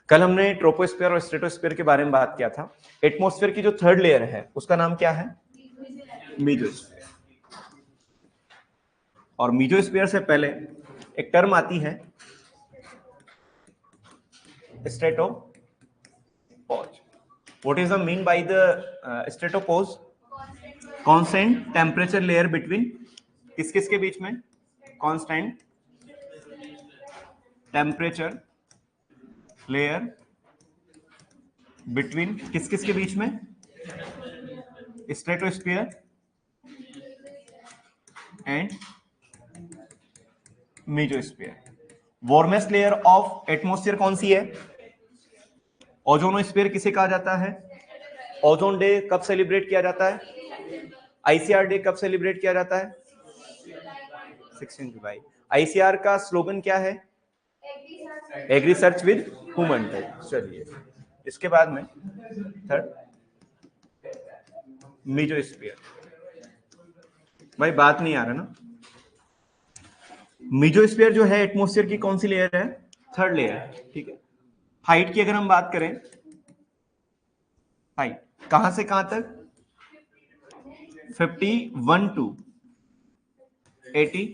कल हमने ट्रोपोस्फीयर और स्ट्रेटोस्फीयर के बारे में बात किया था। एटमॉस्फेयर की जो थर्ड लेयर है उसका नाम क्या है? मीजोस्फीयर। और मीजोस्फीयर से पहले एक टर्म आती है stratopause. What is the mean by the stratopause? Constant temperature layer between किस किस के बीच में? कांस्टेंट टेम्परेचर लेयर बिटवीन किस किस के बीच में? Stratosphere and mesosphere. Warmest layer of atmosphere कौन सी है? ओजोनोस्फीयर किसे कहा जाता है? ओजोन डे कब सेलिब्रेट किया जाता है? आईसीआर डे कब सेलिब्रेट किया जाता है? 16 जुलाई। आईसीआर का स्लोगन क्या है? Agri search with human touch. चलिए इसके बाद में थर्ड मीजोस्फीयर। भाई बात नहीं आ रहा ना। मीजोस्फीयर जो है एटमॉस्फेयर की कौन सी लेयर है? Third layer. ठीक है। हाइट की अगर हम बात करें, हाइट कहां से कहां तक? 51 टू 80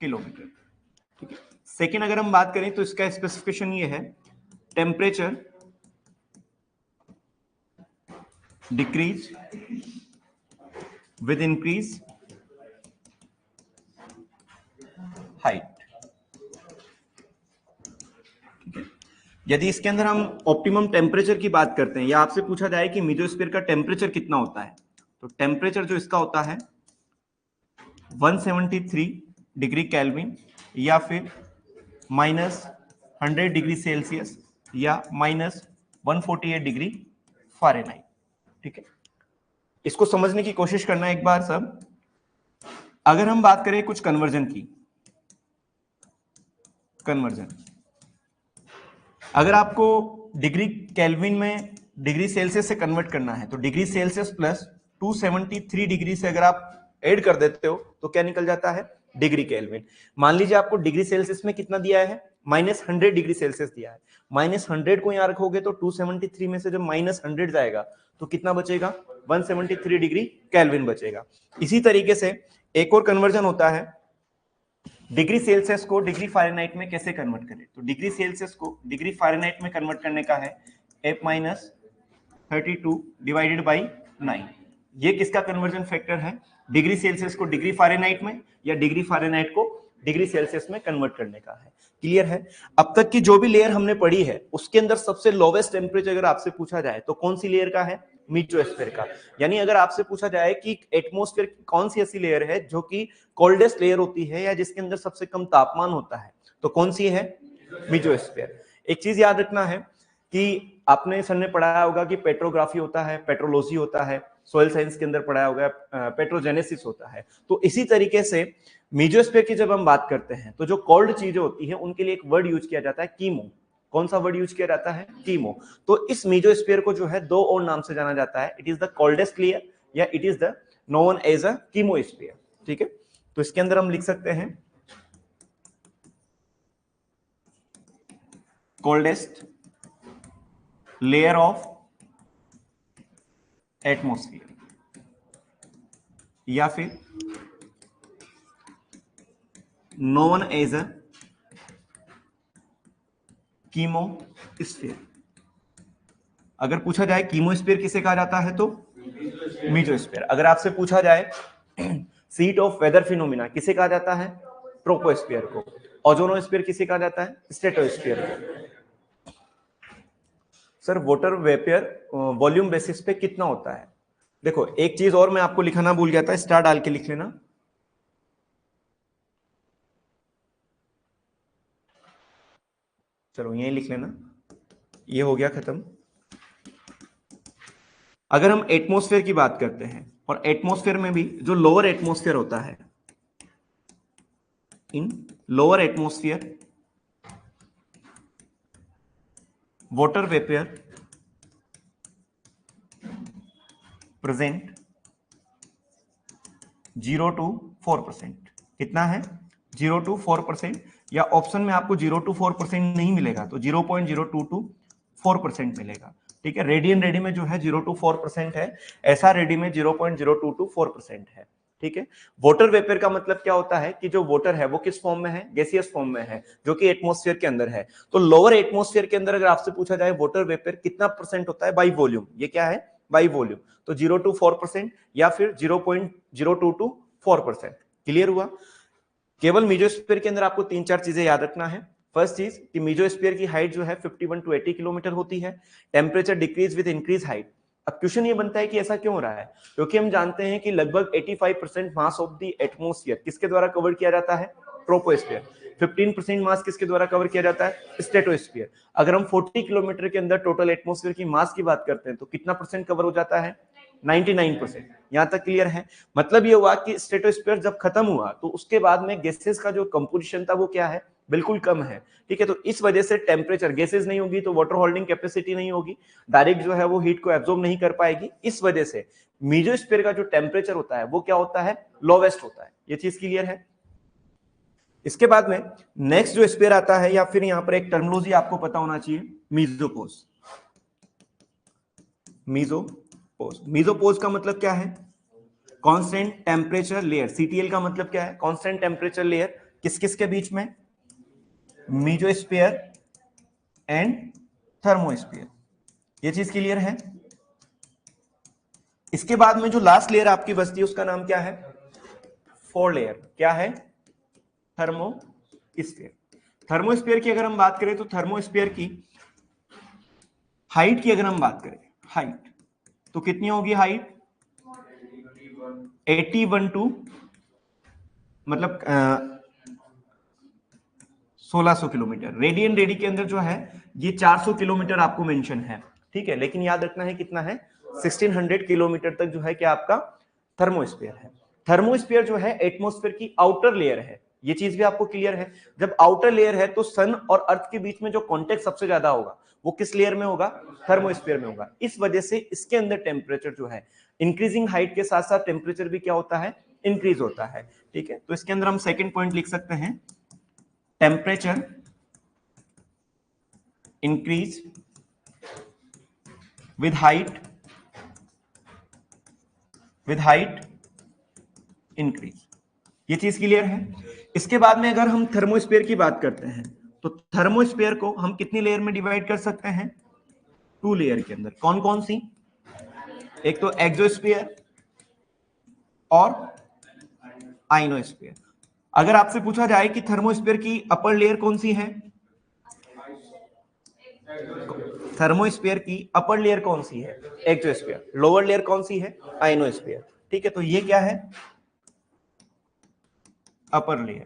किलोमीटर। ठीक है। सेकेंड अगर हम बात करें तो इसका स्पेसिफिकेशन ये है, temperature decrease with increase height. यदि इसके अंदर हम ऑप्टिमम टेम्परेचर की बात करते हैं या आपसे पूछा जाए कि मीजोस्फीयर का टेम्परेचर कितना होता है, तो टेम्परेचर जो इसका होता है 173 डिग्री केल्विन या फिर -100 डिग्री सेल्सियस या -148 डिग्री फ़ारेनहाइट। ठीक है। इसको समझने की कोशिश करना एक बार सब। अगर हम बात करें कुछ कन्वर्जन की, कन्वर्जन अगर आपको डिग्री केल्विन में डिग्री सेल्सियस से कन्वर्ट करना है तो डिग्री सेल्सियस प्लस 273 डिग्री से अगर आप ऐड कर देते हो तो क्या निकल जाता है? Degree kelvin. मान लीजिए आपको डिग्री सेल्सियस में कितना दिया है? -100 डिग्री सेल्सियस दिया है। -100 को यहां रखोगे तो 273 में से जब -100 जाएगा तो कितना बचेगा? 173 डिग्री केल्विन बचेगा। इसी तरीके से एक और कन्वर्जन होता है, डिग्री सेल्सियस को डिग्री फ़ारेनहाइट में कैसे कन्वर्ट करें? तो डिग्री सेल्सियस को डिग्री फ़ारेनहाइट में कन्वर्ट करने का है F-32 डिवाइडेड बाई 9। ये किसका कन्वर्जन फैक्टर है? डिग्री सेल्सियस को डिग्री फ़ारेनहाइट में या डिग्री फ़ारेनहाइट को डिग्री सेल्सियस में कन्वर्ट करने का है। क्लियर है? अब तक की जो भी लेयर हमने पढ़ी है उसके अंदर सबसे लोवेस्ट टेम्परेचर अगर आपसे पूछा जाए तो कौन सी लेयर का है? मीजोस्फीयर का। यानी अगर आपसे पूछा जाए कि एटमॉस्फेयर की कौन सी ऐसी लेयर है जो कि कोल्डेस्ट लेयर होती है या जिसके अंदर सबसे कम तापमान होता है, तो कौन सी है? मीजोस्फीयर। एक चीज याद रखना है कि आपने सर ने पढ़ाया होगा कि पेट्रोग्राफी होता है, पेट्रोलॉजी होता है, सोयल साइंस के अंदर पढ़ाया होगा पेट्रोजेनेसिस होता है। तो इसी तरीके से मीजोस्फीयर की जब हम बात करते हैं तो जो कोल्ड चीजें होती हैं उनके लिए एक वर्ड यूज किया जाता है, कीमो। कौन सा वर्ड यूज किया जाता है? कीमो। तो इस मीजोस्फीयर को जो है दो और नाम से जाना जाता है, it is the coldest layer या it is the known as a chemosphere. ठीक है। तो इसके अंदर हम लिख सकते हैं कोल्डेस्ट लेयर ऑफ एटमॉस्फेयर या फिर नोन एज अ कीमोस्फीयर। अगर पूछा जाए कीमोस्फीयर किसे कहा जाता है तो मीजोस्फीयर। अगर आपसे पूछा जाए सीट ऑफ वेदर फिनोमिना किसे कहा जाता है? ट्रोपोस्फीयर को। ओजोनोस्फीयर किसे कहा जाता है? स्ट्रेटोस्फीयर को। Sir water vapour volume basis पे कितना होता है? देखो एक चीज और मैं आपको लिखाना भूल गया था, स्टार डाल के लिख लेना। चलो यही लिख लेना, ये हो गया खत्म। अगर हम एटमॉस्फेयर की बात करते हैं और एटमॉस्फेयर में भी जो लोअर एटमॉस्फेयर होता है, इन lower atmosphere water vapour present 0 to 4%। कितना है? 0 to 4%, या ऑप्शन में आपको 0 to 4% नहीं मिलेगा तो 0.022% मिलेगा। ठीक है, रेडी एंड रेडी में जो है 0 to 4% है, ऐसा रेडी में 0.022% है। ठीक है, वाटर वेपर का मतलब क्या होता है कि जो वाटर है वो किस फॉर्म में है, गैसियस फॉर्म में है, जो कि एटमॉस्फेयर के अंदर है। तो लोअर एटमॉस्फेयर के अंदर अगर आपसे पूछा जाए वाटर वेपर कितना परसेंट होता है बाई वॉल्यूम, ये क्या है बाई वॉल्यूम, तो 0 to 4% या फिर 0.022%। क्लियर हुआ। केवल मीजोस्फीयर के अंदर आपको 3-4 चीजें याद रखना है। फर्स्ट चीज कि मीजोस्फीयर की हाइट जो है 51 to 80 किलोमीटर होती है। Temperature decrease with increase height. अब क्वेश्चन ये बनता है कि ऐसा क्यों हो रहा है, क्योंकि हम जानते हैं कि लगभग 85% मास ऑफ द एटमॉस्फेयर किसके द्वारा कवर किया जाता है, ट्रोपोस्फीयर। 15% मास किसके द्वारा कवर किया जाता है, स्ट्रेटोस्फीयर। अगर हम 40 किलोमीटर के अंदर टोटल एटमॉस्फेयर की मास की बात करते हैं तो कितना परसेंट कवर हो जाता है, 99%। यहां तक क्लियर है। मतलब ये हुआ कि स्ट्रेटोस्फीयर जब खत्म हुआ तो उसके बाद में गैसेस का जो कंपोजिशन था वो क्या है, बिल्कुल कम है। ठीक है, तो इस वजह से टेम्परेचर, गैसेस नहीं होगी तो वाटर होल्डिंग कैपेसिटी नहीं होगी, डायरेक्ट जो है वो हीट को एब्जॉर्ब नहीं कर पाएगी। इस वजह से मीजोस्फीयर का जो टेम्परेचर होता है वो क्या होता है, लोवेस्ट होता है। ये चीज क्लियर है। इसके बाद में नेक्स्ट जो स्फीयर आता है, या फिर यहां पर एक टर्मिनोलॉजी आपको पता होना चाहिए, मीजोपोज। मीजोपोज, मीजोपोज का मतलब क्या है, कांस्टेंट टेम्परेचर लेयर। सीटीएल का मतलब क्या है, कांस्टेंट टेम्परेचर लेयर। किस किस के बीच में, मीजोस्फीयर एंड थर्मोस्फीयर। ये चीज क्लियर है। इसके बाद में जो लास्ट लेयर आपकी बचती है उसका नाम क्या है, फोर लेयर। क्या है, थर्मोस्फीयर। थर्मोस्फीयर की अगर हम बात करें तो थर्मोस्फीयर की हाइट की अगर हम बात करें, हाइट तो कितनी होगी हाइट, 81 टू मतलब 1600 किलोमीटर। रेडियन रेडी के अंदर जो है ये 400 किलोमीटर आपको मेंशन है। ठीक है, लेकिन याद रखना है कितना है, 1600 किलोमीटर तक जो है क्या आपका थर्मोस्फीयर है। थर्मोस्फीयर जो है एटमॉस्फेयर की आउटर लेयर है, ये चीज भी आपको क्लियर है। जब आउटर लेयर है तो सन और अर्थ के बीच में जो कॉन्टेक्ट सबसे ज्यादा होगा वो किस लेयर में होगा, थर्मोस्फीयर में होगा। इस वजह से इसके अंदर टेम्परेचर जो है इंक्रीजिंग हाइट के साथ साथ टेम्परेचर भी क्या होता है, इंक्रीज होता है। ठीक है, तो इसके अंदर हम सेकेंड पॉइंट लिख सकते हैं, temperature increase with height, with height increase. ये चीज क्लियर है। इसके बाद में अगर हम थर्मोस्फीयर की बात करते हैं तो थर्मोस्फीयर को हम कितनी लेयर में डिवाइड कर सकते हैं, 2 लेयर के अंदर। कौन कौन सी, एक तो एक्सोस्फीयर और आइनोस्फीयर। अगर आपसे पूछा जाए कि थर्मोस्फीयर की अपर लेयर कौन सी है, थर्मोस्फीयर की अपर लेयर कौन सी है, एक्सोस्फीयर। लोअर लेयर कौन सी है, आइनोस्फीयर। ठीक है, तो ये क्या है, अपर लेयर।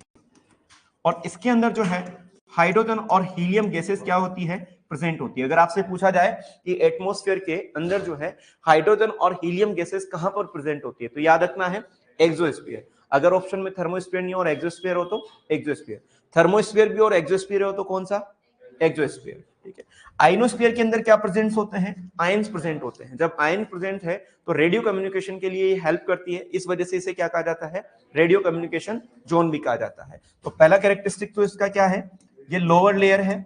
और इसके अंदर जो है हाइड्रोजन और हीलियम गैसेस क्या होती है, प्रेजेंट होती है। अगर आपसे पूछा जाए कि एटमॉस्फेयर के अंदर जो है हाइड्रोजन और हीलियम गैसेस कहां पर प्रेजेंट होती है, तो याद रखना है एक्सोस्फीयर। अगर ऑप्शन में थर्मोस्फीयर नहीं और एक्सोस्फीयर हो तो एक्सोस्फीयर। थर्मोस्फीयर भी और एक्सोस्फीयर हो तो कौन सा, एक्सोस्फीयर। ठीक है, आइनोस्फीयर के अंदर क्या प्रेजेंट होते हैं, आयंस प्रेजेंट होते हैं। जब आयन प्रेजेंट है तो रेडियो कम्युनिकेशन के लिए हेल्प करती है, इस वजह से इसे क्या कहा जाता है, रेडियो कम्युनिकेशन जोन भी कहा जाता है। तो पहला कैरेक्टरिस्टिक तो इसका क्या है, ये लोअर लेयर है।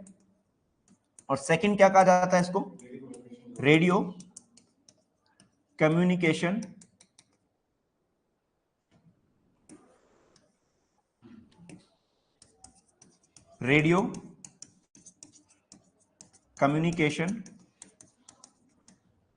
और सेकंड क्या कहा जाता है इसको, radio communication radio communication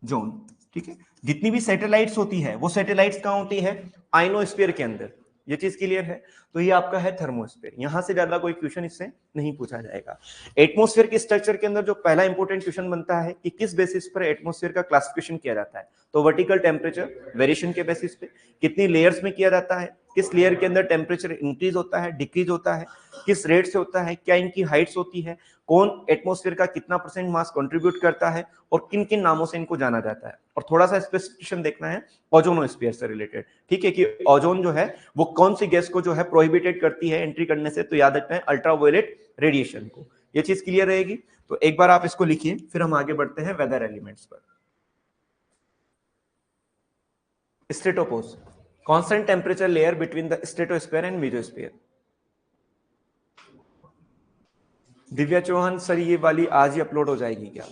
zone. ठीक है, जितनी भी सैटेलाइट्स होती है वो सैटेलाइट्स कहां होती है, आइनोस्फीयर के अंदर। ये चीज क्लियर है। तो ये आपका है थर्मोस्फीयर। यहां से ज्यादा कोई क्वेश्चन इससे नहीं पूछा जाएगा। एटमॉस्फेयर के स्ट्रक्चर के अंदर जो पहला इंपॉर्टेंट क्वेश्चन बनता है कि किस बेसिस पर एटमॉस्फेयर का क्लासिफिकेशन किया जाता है, तो वर्टिकल टेम्परेचर वेरिएशन के बेसिस पे। कितनी लेयर्स में किया जाता है, किस लेयर के अंदर टेम्परेचर इंक्रीज होता है, डिक्रीज होता है, किस रेट से होता है, क्या इनकी हाइट्स होती है, कौन एटमॉस्फेयर का कितना परसेंट मास कंट्रीब्यूट करता है, और किन किन नामों से इनको जाना जाता है। और थोड़ा सा स्पेसिफिकेशन देखना है ओजोनोस्फीयर से रिलेटेड। ठीक है, कि ओजोन जो है वो कौन सी गैस को जो है प्रोहिबिटेड करती है एंट्री करने से, तो याद रखना है अल्ट्रावायलेट रेडिएशन को। ये चीज क्लियर रहेगी। तो एक बार आप इसको लिखिए, फिर हम आगे बढ़ते हैं वेदर एलिमेंट्स पर। Stratopause, constant temperature layer between the stratosphere and mesosphere. Divya Chauhan sir, ये वाली आज ही अपलोड हो जाएगी क्या?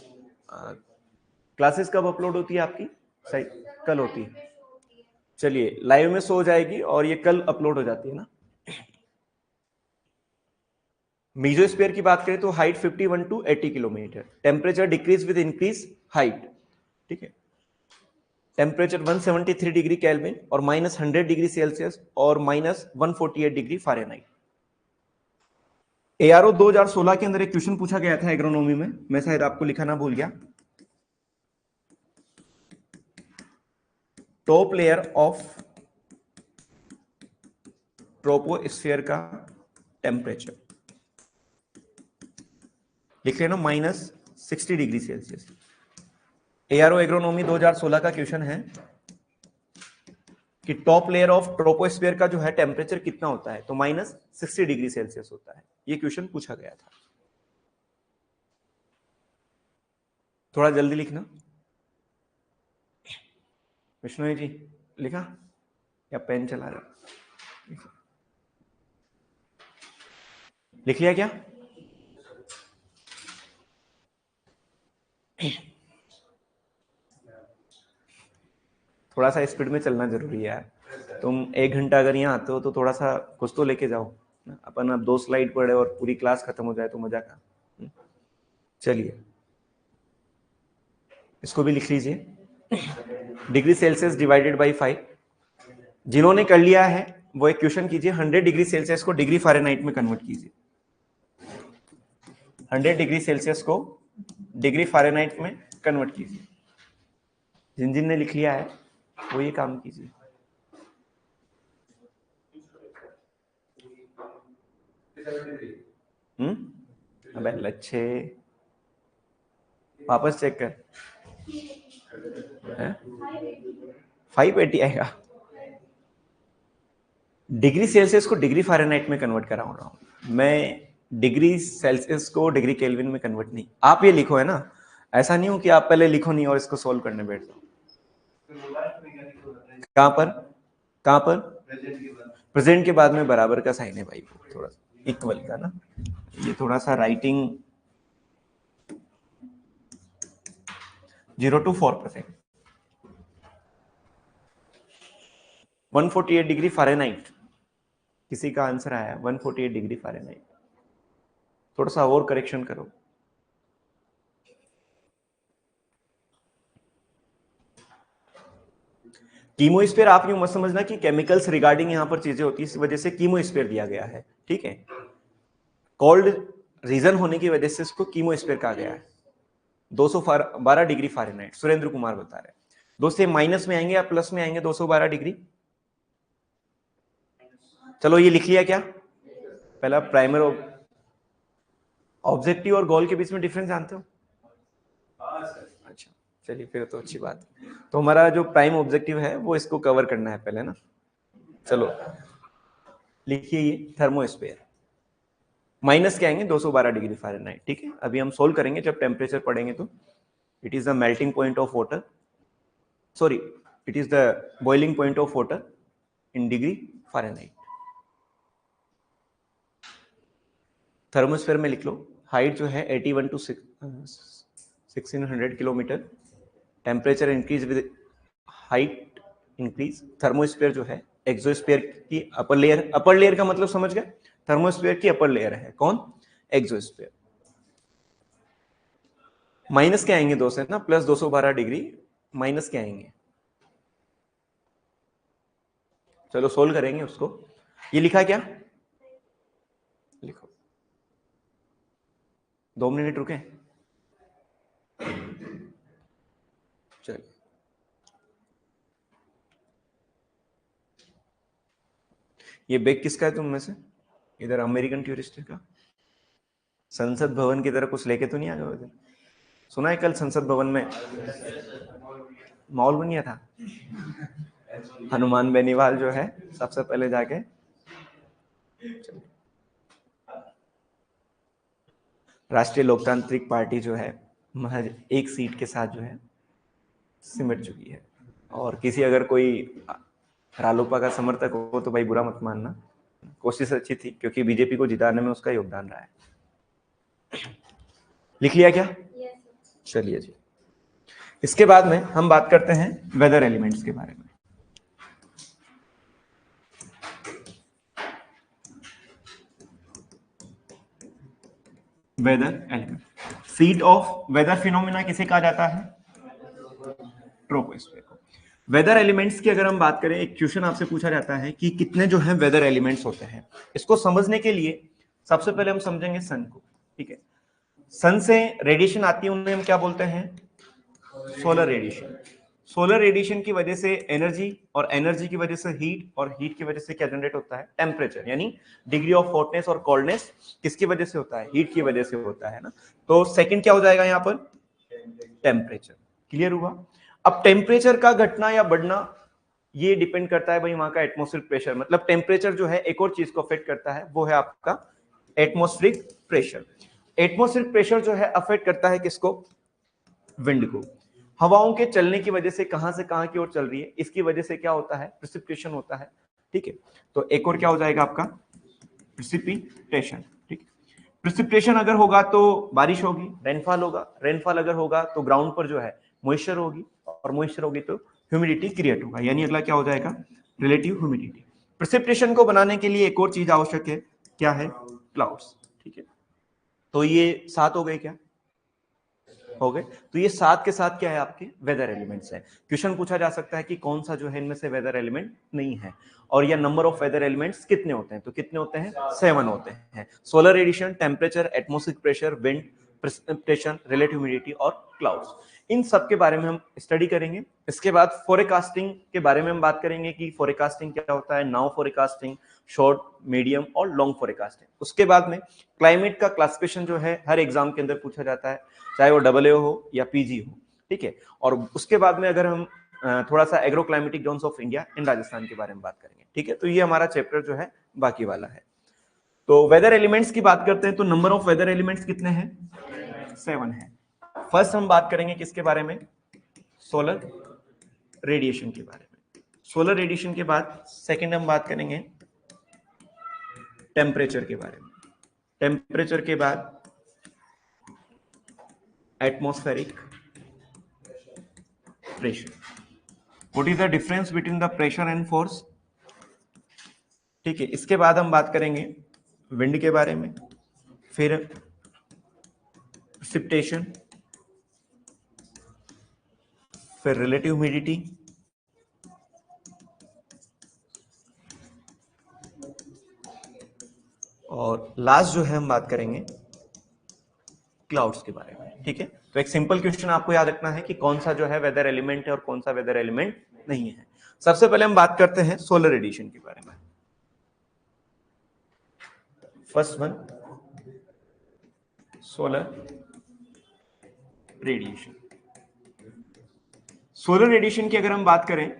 क्लासेस कब अपलोड होती है आपकी? सही, कल होती है। चलिए, लाइव में सो जाएगी और ये कल अपलोड हो जाती है ना। मीजोस्फीयर की बात करें तो height 51 to 80 kilometre, temperature decrease with increase height, ठीक है। टेम्परेचर 173 डिग्री केल्विन और -100 डिग्री सेल्सियस और -148 डिग्री फ़ारेनहाइट। एआरओ 2016 के अंदर एक क्वेश्चन पूछा गया था एग्रोनॉमी में, मैं शायद आपको लिखाना भूल गया। टॉप लेयर ऑफ ट्रोपोस्फीयर का टेम्परेचर लिख लेना -60 डिग्री सेल्सियस। एआरओ एग्रोनॉमी 2016 का क्वेश्चन है कि टॉप लेयर ऑफ ट्रोपोस्फीयर का जो है टेम्परेचर कितना होता है, तो -60 डिग्री सेल्सियस होता है। ये क्वेश्चन पूछा गया था। थोड़ा जल्दी लिखना। विष्णु जी लिखा या पेन चला रहा? लिख लिया क्या? थोड़ा सा स्पीड में चलना जरूरी है यार। तुम 1 घंटा अगर यहाँ आते हो तो थोड़ा सा कुछ तो लेके जाओ। अपन अब 2 स्लाइड पढ़े और पूरी क्लास खत्म हो जाए तो मजा का। चलिए, इसको भी लिख लीजिए। Degree Celsius divided by 5। जिन्होंने कर लिया है वो एक क्वेश्चन कीजिए, 100 डिग्री सेल्सियस को डिग्री फ़ारेनहाइट में कन्वर्ट कीजिए। 100 डिग्री सेल्सियस को डिग्री फ़ारेनहाइट में कन्वर्ट कीजिए। जिन जिन ने लिख लिया है वो ये काम कीजिए। अबे लच्छे, वापस चेक कर। 580 आएगा। डिग्री सेल्सियस को डिग्री फ़ारेनहाइट में कन्वर्ट करा रहा हूं मैं, डिग्री सेल्सियस को डिग्री केल्विन में कन्वर्ट नहीं। आप ये लिखो है ना, ऐसा नहीं हो कि आप पहले लिखो नहीं और इसको सोल्व करने बैठ जाओ। कहां पर? कहां पर? प्रेजेंट के बाद में बराबर का साइन है भाई, थोड़ा इक्वल का ना, ये थोड़ा सा राइटिंग 0 to 4%। 148 डिग्री फ़ारेनहाइट किसी का आंसर आया, 148 डिग्री फ़ारेनहाइट। थोड़ा सा और करेक्शन करो। कीमोस्फीयर आप यूं मत समझना कि केमिकल्स रिगार्डिंग यहां पर चीजें होती है, इस वजह से कीमोस्फीयर दिया गया है, ठीक है। कोल्ड रीजन होने की वजह से इसको कीमोस्फीयर कहा गया है। 212 डिग्री फ़ारेनहाइट, सुरेंद्र कुमार बता रहे हैं। दोस्त ये माइनस में आएंगे या प्लस में आएंगे 212 डिग्री? चलो ये लिख लिया क्या? पहला प्राइमर ऑब्जेक्टिव और गोल के बीच में डिफरेंस जानते हो? अच्छा, चलिए फिर तो अच्छी बात है। तो हमारा जो प्राइम ऑब्जेक्टिव है वो इसको कवर करना है पहले ना। चलो लिखिए ये थर्मोस्फीयर। माइनस के आएंगे 212 डिग्री फ़ारेनहाइट, ठीक है। अभी हम सोल्व करेंगे जब टेम्परेचर पढ़ेंगे तो। It is the melting point of water, sorry, it is the boiling point of water in degree Fahrenheit. Thermosphere में लिख लो, हाइट जो है 81 to 1600 kilometre, temperature increase with height increase. Thermosphere जो है एक्सोस्फीयर की अपर लेयर, अपर लेयर का मतलब समझ गए, थर्मोस्फीयर की अपर लेयर है कौन? एक्सोस्फीयर। माइनस के आएंगे 2 से ना, प्लस 212 डिग्री माइनस के आएंगे। चलो सोल्व करेंगे उसको। ये लिखा क्या? लिखो, 2 मिनट रुके। चलिए, ये बैग किसका है तुम में से? इधर अमेरिकन टूरिस्ट का? संसद भवन की तरह कुछ लेके तो नहीं आ गए उधर? सुना है कल संसद भवन में माहौल बन गया था। हनुमान बेनीवाल जो है सबसे पहले जाके, राष्ट्रीय लोकतांत्रिक पार्टी जो है महज 1 सीट के साथ जो है सिमट चुकी है। और किसी अगर कोई रालोपा का समर्थक हो तो भाई बुरा मत मानना, कोशिश अच्छी थी क्योंकि बीजेपी को जिताने में उसका योगदान रहा है। लिख लिया क्या? चलिए जी, इसके बाद में हम बात करते हैं वेदर एलिमेंट्स के बारे में। Weather element, seat of weather phenomena किसे कहा जाता है? ट्रोपोस्फीयर को। वेदर एलिमेंट्स की अगर हम बात करें, एक क्वेश्चन आपसे पूछा जाता है कि कितने जो है वेदर एलिमेंट्स होते हैं। इसको समझने के लिए सबसे पहले हम समझेंगे सन को, ठीक है। सन से रेडिएशन आती है, उन्हें हम क्या बोलते हैं? Solar radiation. सोलर रेडिएशन की वजह से एनर्जी, और एनर्जी की वजह से हीट, और हीट की वजह से क्या जनरेट होता है? टेम्परेचर, यानी डिग्री ऑफ हॉटनेस और कोल्डनेस किसकी वजह से होता है? हीट की वजह से होता है ना। तो सेकंड क्या हो जाएगा यहाँ पर? टेम्परेचर। क्लियर हुआ? अब टेम्परेचर का घटना या बढ़ना ये डिपेंड करता है भाई वहां का एटमॉस्फेरिक प्रेशर। मतलब टेम्परेचर जो है एक और चीज को अफेक्ट करता है, वो है आपका एटमॉस्फेरिक प्रेशर। एटमॉस्फेरिक प्रेशर जो है अफेक्ट करता है किसको? विंड को। हवाओं के चलने की वजह से कहां से कहां की ओर चल रही है, इसकी वजह से क्या होता है? प्रेसिपिटेशन होता है, ठीक है। तो एक और क्या हो जाएगा आपका? प्रेसिपिटेशन, ठीक है। प्रेसिपिटेशन अगर होगा तो बारिश होगी, रेनफॉल होगा। रेनफॉल अगर होगा तो ग्राउंड पर जो है मॉइस्चर होगी, और मॉइस्चर होगी तो ह्यूमिडिटी क्रिएट होगा, यानी अगला क्या हो जाएगा? Relative humidity. प्रेसिपिटेशन को बनाने के लिए एक और चीज आवश्यक है, क्या है? क्लाउड्स, ठीक है। तो ये 7 हो गए क्या? हो गए। तो ये 7 के साथ क्या है? आपके वेदर एलिमेंट्स है। क्वेश्चन पूछा जा सकता है कि कौन सा जो है इनमें से वेदर एलिमेंट नहीं है, और या नंबर ऑफ वेदर एलिमेंट्स कितने होते हैं? तो कितने होते हैं? 7 होते हैं। Solar radiation, temperature, atmospheric pressure, wind, precipitation, relative humidity और क्लाउड्स। इन सब के बारे में हम स्टडी करेंगे। इसके बाद फोरकास्टिंग के बारे में हम बात करेंगे कि फोरकास्टिंग क्या होता है, नाउ फोरकास्टिंग, शॉर्ट, मीडियम और लॉन्ग फोरकास्टिंग। उसके बाद में क्लाइमेट का क्लासिफिकेशन जो है हर एग्जाम के अंदर पूछा जाता है, चाहे वो AA हो या PG हो, ठीक है। और उसके बाद में अगर हम थोड़ा सा agro climatic zones of India and Rajasthan के बारे में बात करेंगे, ठीक है। तो ये हमारा चैप्टर जो है बाकी वाला है। तो वेदर एलिमेंट्स की बात करते हैं, तो नंबर ऑफ वेदर एलिमेंट्स कितने हैं? 7 है। फर्स्ट हम बात करेंगे किसके बारे में? सोलर रेडिएशन के बारे में। सोलर रेडिएशन के बाद सेकंड हम बात करेंगे टेम्परेचर के बारे में। टेम्परेचर के बाद atmospheric pressure. What is the difference between the pressure and force, ठीक है। इसके बाद हम बात करेंगे विंड के बारे में, फिर प्रेसिपिटेशन, फिर रिलेटिव ह्यूमिडिटी, और लास्ट जो है हम बात करेंगे क्लाउड्स के बारे में, ठीक है। तो एक सिंपल क्वेश्चन आपको याद रखना है कि कौन सा जो है वेदर एलिमेंट है और कौन सा वेदर एलिमेंट नहीं है। सबसे पहले हम बात करते हैं सोलर रेडिएशन के बारे में। First one, solar radiation. Solar radiation की अगर हम बात करें,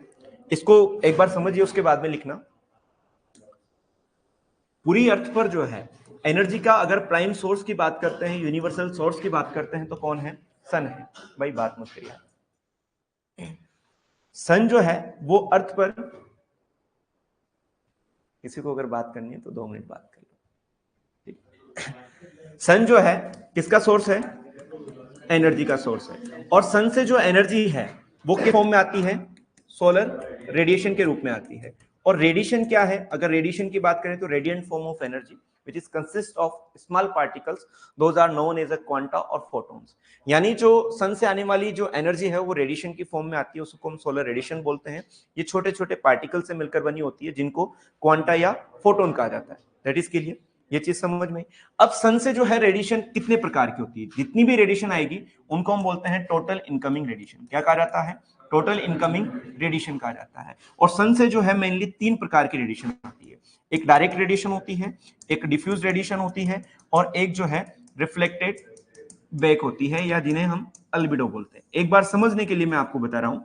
इसको एक बार समझिए, उसके बाद में लिखना। पूरी अर्थ पर जो है एनर्जी का अगर प्राइम सोर्स की बात करते हैं, यूनिवर्सल सोर्स की बात करते हैं, तो कौन है? सन है। भाई बात मत करिए। सन जो है वो अर्थ पर, किसी को अगर बात करनी है तो 2 मिनट बात कर लो, ठीक। सन जो है किसका सोर्स है? एनर्जी का सोर्स है। और सन से जो एनर्जी है वो किस फॉर्म में आती है? सोलर रेडिएशन के रूप में आती है। और रेडिएशन क्या है? अगर रेडिएशन की बात करें तो radiant form of energy which is consist of small particles, those are known as a quanta or photons। यानी जो सन से आने वाली जो एनर्जी है वो रेडिएशन की फॉर्म में आती है, उसको हम सोलर रेडिएशन बोलते हैं। ये छोटे छोटे पार्टिकल से मिलकर बनी होती है, जिनको क्वांटा या फोटोन कहा जाता है। दैट इज क्लियर, ये चीज समझ में। अब सन से जो है रेडिएशन कितने प्रकार की होती है? जितनी भी रेडिएशन आएगी उनको हम बोलते हैं टोटल इनकमिंग रेडिएशन। क्या कहा जाता है? टोटल इनकमिंग रेडिएशन कहा जाता है। और सन से जो है मेनली 3 प्रकार की रेडिएशन आती है। एक डायरेक्ट रेडिएशन होती है, एक डिफ्यूज रेडिएशन होती है, और एक जो है रिफ्लेक्टेड बैक होती है, या जिन्हें हम अल्बिडो बोलते हैं। एक बार समझने के लिए मैं आपको बता रहा हूं,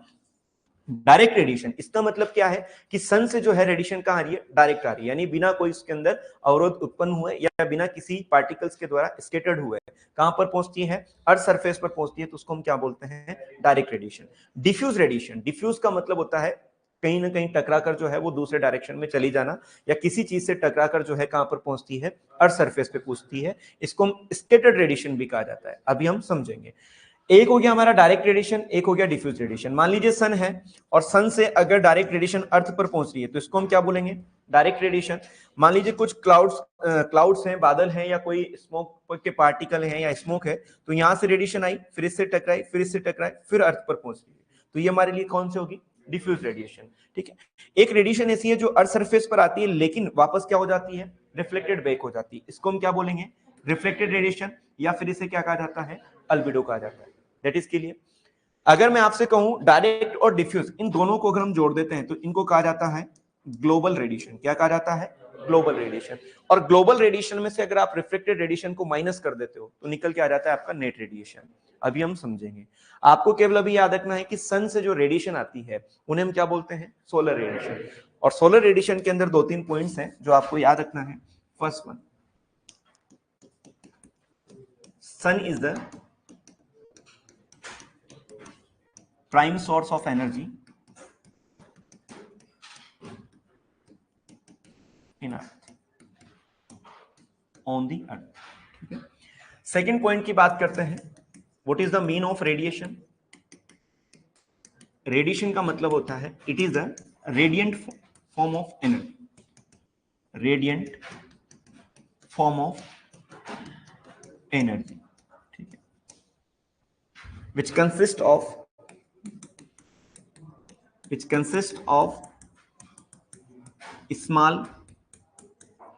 डायरेक्ट रेडिएशन, इसका मतलब क्या है कि सन से जो है रेडिएशन कहां आ रही है? डायरेक्ट आ रही है, यानी बिना कोई उसके अंदर अवरोध उत्पन्न हुए या बिना किसी पार्टिकल्स के द्वारा स्कैटर्ड हुए कहां पर पहुंचती है? अर्थ सरफेस पर पहुंचती है, तो उसको हम क्या बोलते हैं? Direct radiation. Diffuse radiation, diffuse का मतलब होता है कहीं ना कहीं टकराकर जो है वो दूसरे डायरेक्शन में चली जाना, या किसी चीज से टकराकर जो है कहां पर पहुंचती है, अर्थ सरफेस पे पहुंचती है। इसको हम स्कैटर्ड रेडिएशन भी कहा जाता है, अभी हम समझेंगे। एक हो गया हमारा डायरेक्ट रेडिएशन, एक हो गया डिफ्यूज रेडिएशन। मान लीजिए सन है और सन से अगर डायरेक्ट रेडिएशन अर्थ पर पहुंच रही है तो इसको हम क्या बोलेंगे, डायरेक्ट रेडिएशन। मान लीजिए कुछ क्लाउड्स हैं, बादल हैं, या कोई स्मोक के पार्टिकल हैं या स्मोक है, तो यहां से रेडिएशन आई, फिर इससे टकराई, फिर इससे टकराई, फिर अर्थ पर पहुंच रही है, तो ये हमारे लिए कौन सी होगी, डिफ्यूज रेडिएशन। ठीक है, एक रेडिएशन ऐसी है जो अर्थ सरफेस पर आती है लेकिन वापस क्या हो जाती है, रिफ्लेक्टेड बैक हो जाती है, इसको हम क्या बोलेंगे, रिफ्लेक्टेड रेडिएशन, या फिर इसे क्या कहा जाता है, अल्बिडो कहा जाता है। That is clear. अगर मैं आपसे कहूं डायरेक्ट और डिफ्यूज, इन दोनों को अगर हम जोड़ देते हैं तो इनको कहा जाता है ग्लोबल रेडिएशन। क्या कहा जाता है, ग्लोबल रेडिएशन। और ग्लोबल रेडिएशन में से अगर आप रिफ्लेक्टेड रेडिएशन को माइनस कर देते हो तो निकल के आ जाता है आपका नेट रेडिएशन। अभी हम समझेंगे। आपको केवल अभी याद रखना है कि सन से जो रेडिएशन आती है उन्हें हम क्या बोलते हैं, सोलर रेडिएशन। और सोलर रेडिएशन के अंदर 2-3 पॉइंट्स हैं जो आपको याद रखना है। First one, sun is the prime source of energy in earth, on the earth। ठीक है, सेकेंड पॉइंट की बात करते हैं, what is the mean of radiation. Radiation का मतलब होता है it is the radiant form of energy, radiant form of energy, ठीक है, which consists of small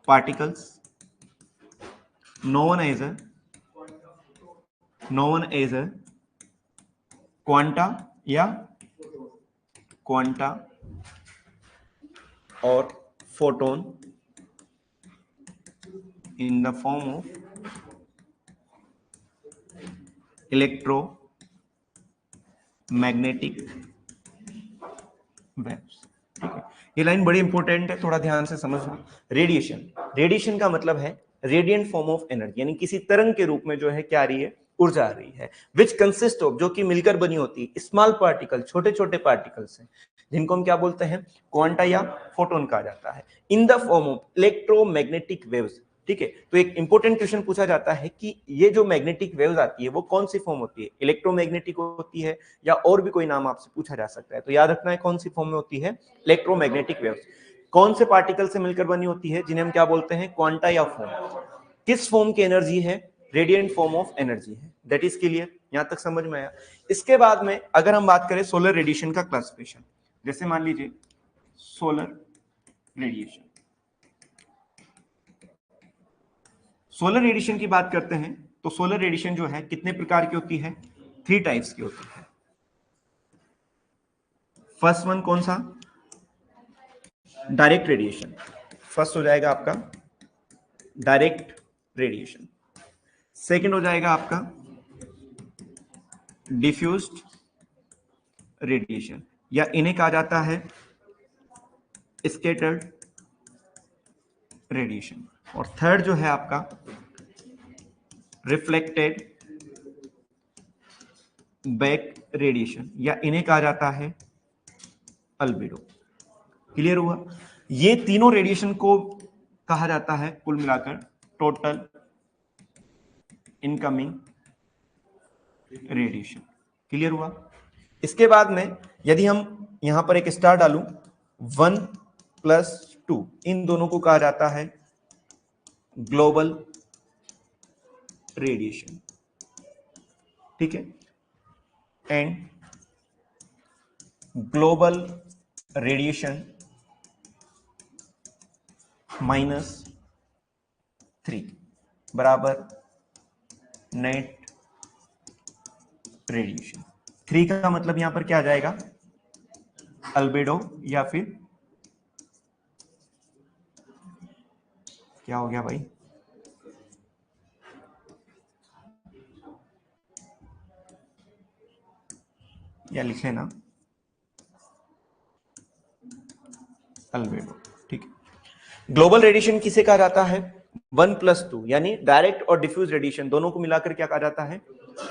particles known as quanta या क्वांटा और photon in the form of electromagnetic waves. ठीक है, ये लाइन बड़ी इंपॉर्टेंट है, थोड़ा ध्यान से समझना। रेडिएशन का मतलब है रेडिएंट फॉर्म ऑफ एनर्जी, यानी किसी तरंग के रूप में जो है क्या आ रही है, ऊर्जा आ रही है। विच कंसिस्ट ऑफ, जो कि मिलकर बनी होती है, स्मॉल पार्टिकल, छोटे छोटे पार्टिकल्स हैं, जिनको हम क्या बोलते हैं, क्वांटा या फोटोन कहा जाता है, in the form of electromagnetic waves. ठीक है, तो एक इंपॉर्टेंट क्वेश्चन पूछा जाता है कि ये जो मैग्नेटिक वेव्स आती है वो कौन सी फॉर्म होती है, इलेक्ट्रोमैग्नेटिक होती है या और भी कोई नाम आपसे पूछा जा सकता है, तो याद रखना है कौन सी फॉर्म में होती है, इलेक्ट्रोमैग्नेटिक वेव्स। कौन से पार्टिकल से मिलकर बनी होती है, जिन्हें हम क्या बोलते हैं, क्वांटा या फॉर्म। किस फॉर्म की एनर्जी है, रेडिएंट फॉर्म ऑफ एनर्जी है। दैट इज क्लियर, यहां तक समझ में आया। इसके बाद में अगर हम बात करें सोलर रेडिएशन का क्लासिफिकेशन, जैसे मान लीजिए सोलर रेडिएशन, सोलर रेडिएशन की बात करते हैं तो सोलर रेडिएशन जो है कितने प्रकार की होती है, 3 टाइप्स की होती है। फर्स्ट वन कौन सा, डायरेक्ट रेडिएशन, फर्स्ट हो जाएगा आपका डायरेक्ट रेडिएशन। सेकंड हो जाएगा आपका डिफ्यूज्ड रेडिएशन, या इन्हें कहा जाता है स्कैटर्ड रेडिएशन। और थर्ड जो है आपका रिफ्लेक्टेड बैक रेडिएशन, या इन्हें कहा जाता है अल्बिडो। क्लियर हुआ, ये तीनों रेडिएशन को कहा जाता है कुल मिलाकर टोटल इनकमिंग रेडिएशन। क्लियर हुआ। इसके बाद में यदि हम यहां पर एक स्टार डालूं, 1+2, इन दोनों को कहा जाता है ग्लोबल रेडिएशन। ठीक है, एंड ग्लोबल रेडिएशन -3 बराबर नेट रेडिएशन। 3 का मतलब यहां पर क्या आ जाएगा, अल्बेडो, या फिर क्या हो गया भाई, या लिखे ना अल्बेडो। ठीक है, ग्लोबल रेडिएशन किसे कहा जाता है, 1+2, यानी डायरेक्ट और डिफ्यूज रेडिएशन दोनों को मिलाकर क्या कहा जाता है?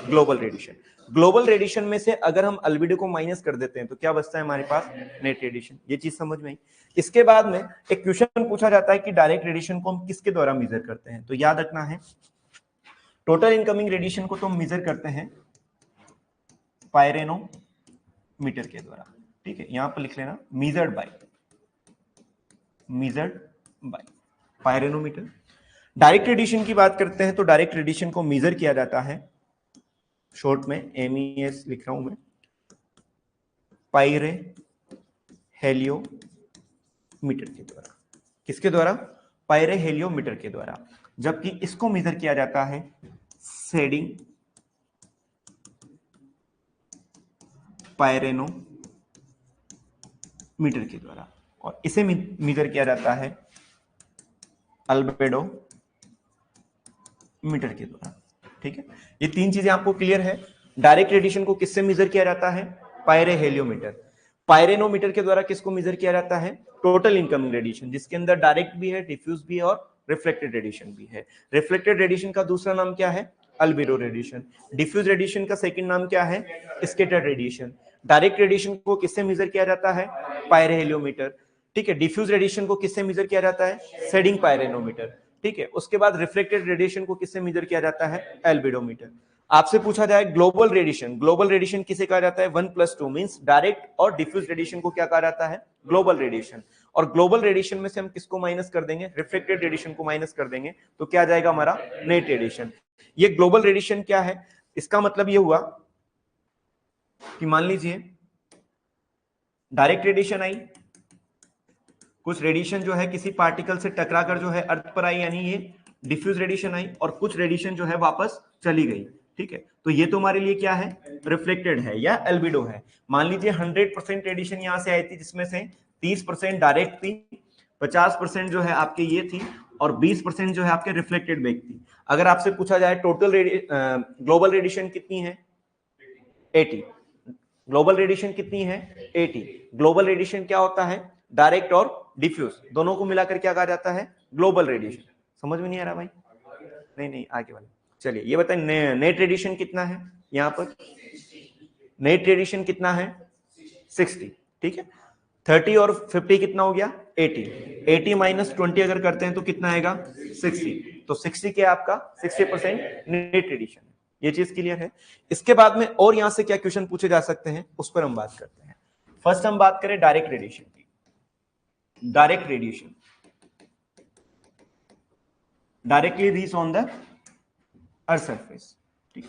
Global radiation. ग्लोबल रेडिएशन में से अगर हम अल्बिडो को माइनस कर देते हैं तो क्या बचता है हमारे पास? Net radiation. ये चीज समझ में आई। इसके बाद में एक क्वेश्चन पूछा जाता है कि डायरेक्ट रेडिएशन को हम किसके द्वारा मेजर करते हैं? तो याद रखना है, टोटल इनकमिंग रेडिएशन को तो हम मेजर करते हैं पायरेनोमीटर के द्वारा। ठीक है, यहां पर लिख लेना मेजर्ड बाय पायरेनोमीटर। डायरेक्ट रेडिएशन की बात करते हैं तो डायरेक्ट रेडिएशन को मेजर किया जाता है, शॉर्ट में MES लिख रहा हूं मैं, पायरे हेलियोमीटर के द्वारा। किसके द्वारा? पायरे हेलियोमीटर के द्वारा। जबकि इसको मेजर किया जाता है सेडिंग पायरेनोमीटर के द्वारा, और इसे मेजर किया जाता है अल्बेडो मीटर के द्वारा। ठीक है, ये तीन चीजें आपको क्लियर है। डायरेक्ट रेडिएशन को किससे मेजर किया जाता है? Pierre heliometer. पायरेनोमीटर के द्वारा किसको मेजर किया जाता है? टोटल इनकमिंग रेडिएशन, जिसके अंदर डायरेक्ट भी है, डिफ्यूज भी है और रिफ्लेक्टेड रेडिएशन भी है। रिफ्लेक्टेड रेडिएशन का दूसरा नाम क्या है? Albedo radiation. डिफ्यूज रेडिएशन का सेकंड नाम क्या है? Scattered radiation. डायरेक्ट रेडिएशन को किससे मेजर किया जाता है? Pierre heliometer. ठीक है, डिफ्यूज रेडिएशन को किससे मेजर किया जाता है? सेडिंग पायरेनोमीटर। ठीक है, उसके बाद रिफ्लेक्टेड रेडिएशन को किससे मेजर किया जाता है? एल्बिडोमीटर। आपसे पूछा जाए ग्लोबल रेडिएशन, ग्लोबल रेडिएशन किसे कहा जाता है? 1+2 मींस डायरेक्ट और डिफ्यूज रेडिएशन को क्या कहा जाता है? Global radiation. और ग्लोबल रेडिएशन में से हम किसको माइनस कर देंगे? रिफ्लेक्टेड रेडिएशन को माइनस कर देंगे, तो क्या जाएगा हमारा? Net radiation. ये ग्लोबल रेडिएशन क्या है? इसका मतलब ये हुआ कि मान लीजिए डायरेक्ट रेडिएशन आई, कुछ रेडिएशन जो है किसी पार्टिकल से टकराकर जो है अर्थ पर आई, यानी ये डिफ्यूज रेडिएशन आई, और कुछ रेडिएशन जो है वापस चली गई। ठीक है, तो ये तो हमारे लिए क्या है? रिफ्लेक्टेड है या एल्बिडो है। मान लीजिए 100% रेडिएशन यहां से आई थी, जिसमें से 30% डायरेक्ट थी, 50% जो है आपके ये थी, और 20% जो है आपके रिफ्लेक्टेड बैक थी। अगर आपसे पूछा जाए टोटल ग्लोबल रेडिएशन कितनी है? 80। ग्लोबल रेडिएशन कितनी है? 80। ग्लोबल रेडिएशन क्या होता है? डायरेक्ट और डिफ्यूज दोनों को मिलाकर क्या कहा जाता है? Global radiation. समझ में नहीं आ रहा भाई? नहीं, आगे वाले। चलिए ये बताएं, नेट रेडिएशन कितना है यहां पर? नेट रेडिएशन कितना है? 60। ठीक है, 30 और 50 कितना हो गया? 80। 80 माइनस 20 अगर करते हैं तो कितना आएगा? 60। तो 60 क्या आपका? 60% नेट रेडिएशन। ये चीज क्लियर है। इसके बाद में और यहां से क्या क्वेश्चन पूछे जा सकते हैं, उस पर हम बात करते हैं। फर्स्ट हम बात करें डायरेक्ट रेडिएशन की। Direct radiation directly reach on the earth surface. ठीक,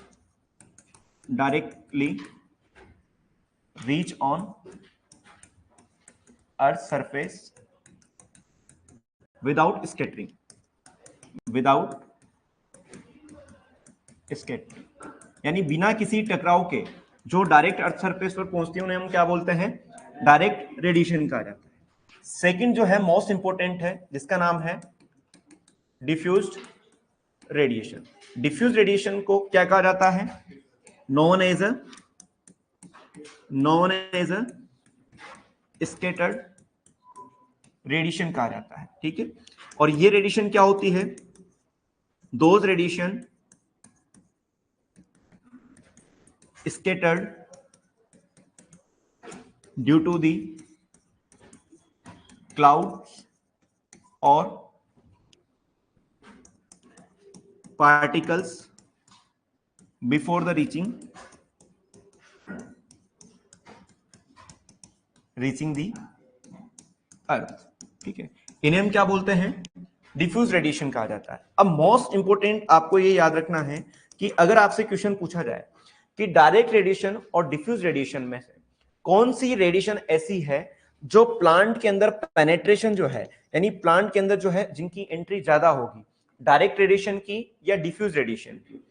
directly reach on earth surface without scattering, without scattering, यानी बिना किसी टकराव के जो डायरेक्ट अर्थ सरफेस पर पहुंचती है उन्हें हम क्या बोलते हैं? डायरेक्ट रेडिएशन कहा जाता है। सेकंड जो है मोस्ट इंपोर्टेंट है, जिसका नाम है डिफ्यूज्ड रेडिएशन। डिफ्यूज रेडिएशन को क्या कहा जाता है? Known as a scattered radiation कहा जाता है। ठीक है, और ये रेडिएशन क्या होती है? Those radiation scattered due to the clouds or particles before the reaching the अर्थ। ठीक है, इन्हें हम क्या बोलते हैं? डिफ्यूज रेडिएशन कहा जाता है। अब मोस्ट इंपोर्टेंट आपको ये याद रखना है कि अगर आपसे क्वेश्चन पूछा जाए कि डायरेक्ट रेडिएशन और डिफ्यूज रेडिएशन में से कौन सी रेडिएशन ऐसी है जो प्लांट के अंदर पेनेट्रेशन जो है, यानी प्लांट के अंदर जो है जिनकी एंट्री ज्यादा होगी, डायरेक्ट रेडिएशन की या डिफ्यूज रेडिएशन की?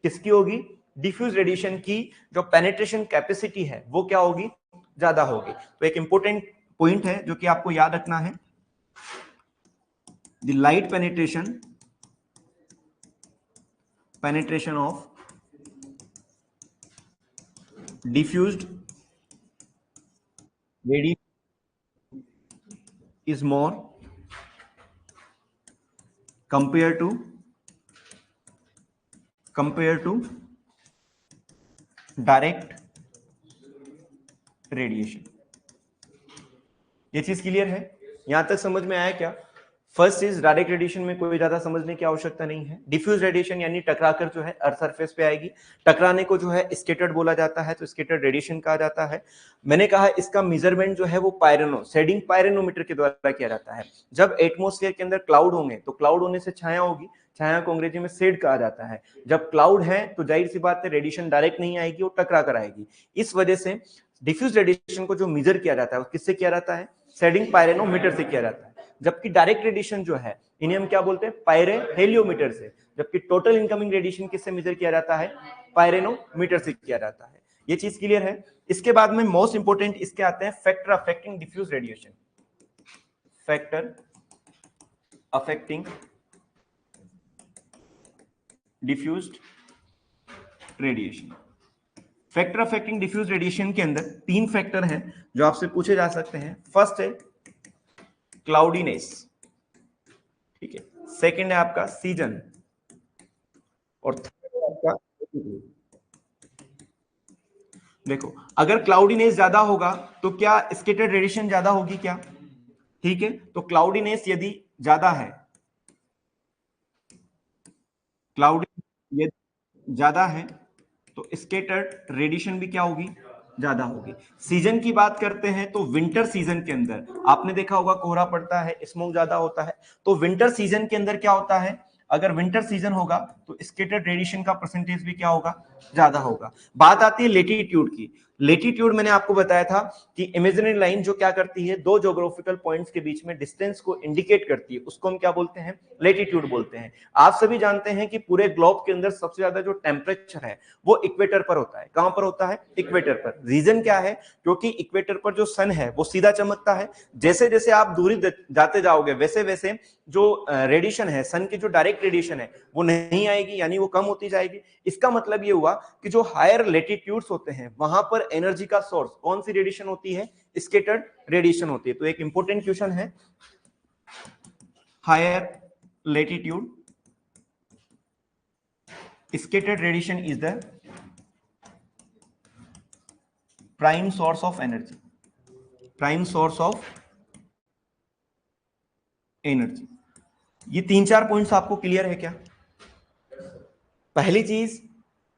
किसकी होगी? डिफ्यूज रेडिएशन की जो पेनेट्रेशन कैपेसिटी है वो क्या होगी? ज्यादा होगी। तो एक इंपॉर्टेंट पॉइंट है जो कि आपको याद रखना है, the light penetration of diffused radiation is more compare to direct radiation. ये चीज क्लियर है? यहां तक समझ में आया क्या? फर्स्ट इज डायरेक्ट रेडिएशन में कोई ज्यादा समझने की आवश्यकता नहीं है। डिफ्यूज रेडिएशन यानी टकराकर जो है अर्थ सरफेस पे आएगी, टकराने को जो है स्कैटर्ड बोला जाता है, तो स्कैटर्ड रेडिएशन कहा जाता है। मैंने कहा इसका मेजरमेंट जो है वो शेडिंग पायरेनोमीटर के द्वारा किया जाता है। जब एटमॉस्फेयर के अंदर क्लाउड होंगे तो क्लाउड होने से छाया होगी, छाया को अंग्रेजी में शेड कहा जाता है। जब क्लाउड है तो जाहिर सी बात है रेडिएशन डायरेक्ट नहीं आएगी, वो टकरा कर आएगी। इस वजह से डिफ्यूज रेडिएशन को जो मेजर किया जाता है वो किससे किया जाता है? शेडिंग पायरेनोमीटर से किया जाता है। जबकि डायरेक्ट रेडिएशन जो है इन्हें हम क्या बोलते हैं? पायरे हेलियोमीटर से। जबकि टोटल इनकमिंग रेडिएशन किससे मेजर किया जाता है? पायरेनोमीटर से किया जाता है। ये चीज क्लियर है? इसके बाद में मोस्ट इंपोर्टेंट इसके आते हैं factor affecting diffuse radiation. Factor affecting diffused radiation. Factor affecting diffuse radiation के अंदर 3 फैक्टर हैं जो आपसे पूछे जा सकते हैं। फर्स्ट है क्लाउडीनेस, ठीक है। सेकंड है आपका सीजन, और थर्ड है आपका देखो, अगर क्लाउडीनेस ज्यादा होगा तो क्या स्कैटर्ड रेडिएशन ज्यादा होगी क्या? ठीक है, तो क्लाउडीनेस यदि ज्यादा है, क्लाउडी यदि ज्यादा है तो स्कैटर्ड रेडिएशन भी क्या होगी? ज्यादा होगी। सीजन की बात करते हैं तो विंटर सीजन के अंदर आपने देखा होगा कोहरा पड़ता है, स्मोक ज्यादा होता है, तो विंटर सीजन के अंदर क्या होता है? अगर विंटर सीजन होगा तो स्कैटर्ड रेडिएशन का परसेंटेज भी क्या होगा? ज्यादा होगा। बात आती है लेटीट्यूड की। लेटीट्यूड मैंने आपको बताया था कि इमेजिनरी लाइन जो क्या करती है, दो ज्योग्राफिकल पॉइंट्स के बीच में डिस्टेंस को इंडिकेट करती है, उसको हम क्या बोलते हैं? लेटीट्यूड बोलते हैं। आप सभी जानते हैं कि पूरे ग्लोब के अंदर सबसे ज्यादा जो टेम्परेचर है वो इक्वेटर पर होता है। कहां पर होता है? इक्वेटर पर। रीजन क्या है? क्योंकि इक्वेटर पर जो सन है वो सीधा चमकता है। जैसे जैसे आप दूरी जाते जाओगे वैसे वैसे जो रेडिएशन है, सन की जो डायरेक्ट रेडिएशन है वो नहीं आएगी, यानी वो कम होती जाएगी। इसका मतलब ये हुआ कि जो हायर लेटीट्यूड्स होते हैं वहां पर एनर्जी का सोर्स कौन सी रेडिएशन होती है? स्कैटर्ड रेडिएशन होती है। तो एक इंपॉर्टेंट क्वेश्चन है, higher latitude scattered radiation is the prime source of energy, prime source of energy। ये 3-4 पॉइंट्स आपको क्लियर है क्या? पहली चीज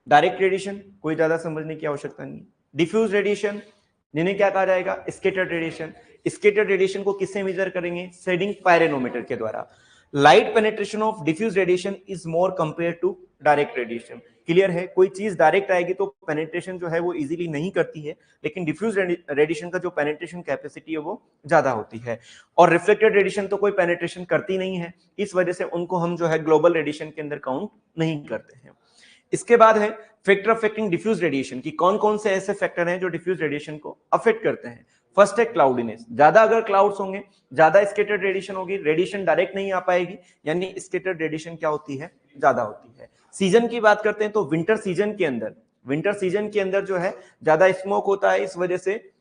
डायरेक्ट रेडिएशन, कोई ज्यादा समझने की आवश्यकता नहीं। डिफ्यूज रेडिएशन जिन्हें क्या कहा जाएगा? Scattered radiation. स्कैटर्ड रेडिएशन को किससे मेजर करेंगे? शेडिंग पायरेनोमीटर के द्वारा। Light penetration of diffuse radiation is more compare to direct radiation. Clear है? कोई चीज डायरेक्ट आएगी तो पेनिट्रेशन जो है वो इजीली नहीं करती है, लेकिन डिफ्यूज रेडिएशन का जो पेनिट्रेशन कैपेसिटी है वो ज्यादा होती है। और रिफ्लेक्टेड रेडिएशन तो कोई पेनिट्रेशन करती नहीं है, इस वजह से उनको हम जो है ग्लोबल रेडिएशन के अंदर काउंट नहीं करते हैं। इसके बाद है फैक्टर अफेक्टिंग डिफ्यूज रेडिएशन की कौन कौन से ऐसे फैक्टर हैं जो डिफ्यूज रेडिएशन को अफेक्ट करते हैं। फर्स्ट है क्लाउडीनेस। ज्यादा अगर क्लाउड्स होंगे, ज्यादा स्कैटर्ड रेडिएशन होगी, रेडिएशन डायरेक्ट नहीं आ पाएगी, यानी स्कैटर्ड रेडिएशन क्या होती है? ज्यादा होती है। सीजन की बात करते हैं तो विंटर सीजन के अंदर जो है ज्यादा स्मोक होता है, इस वजह से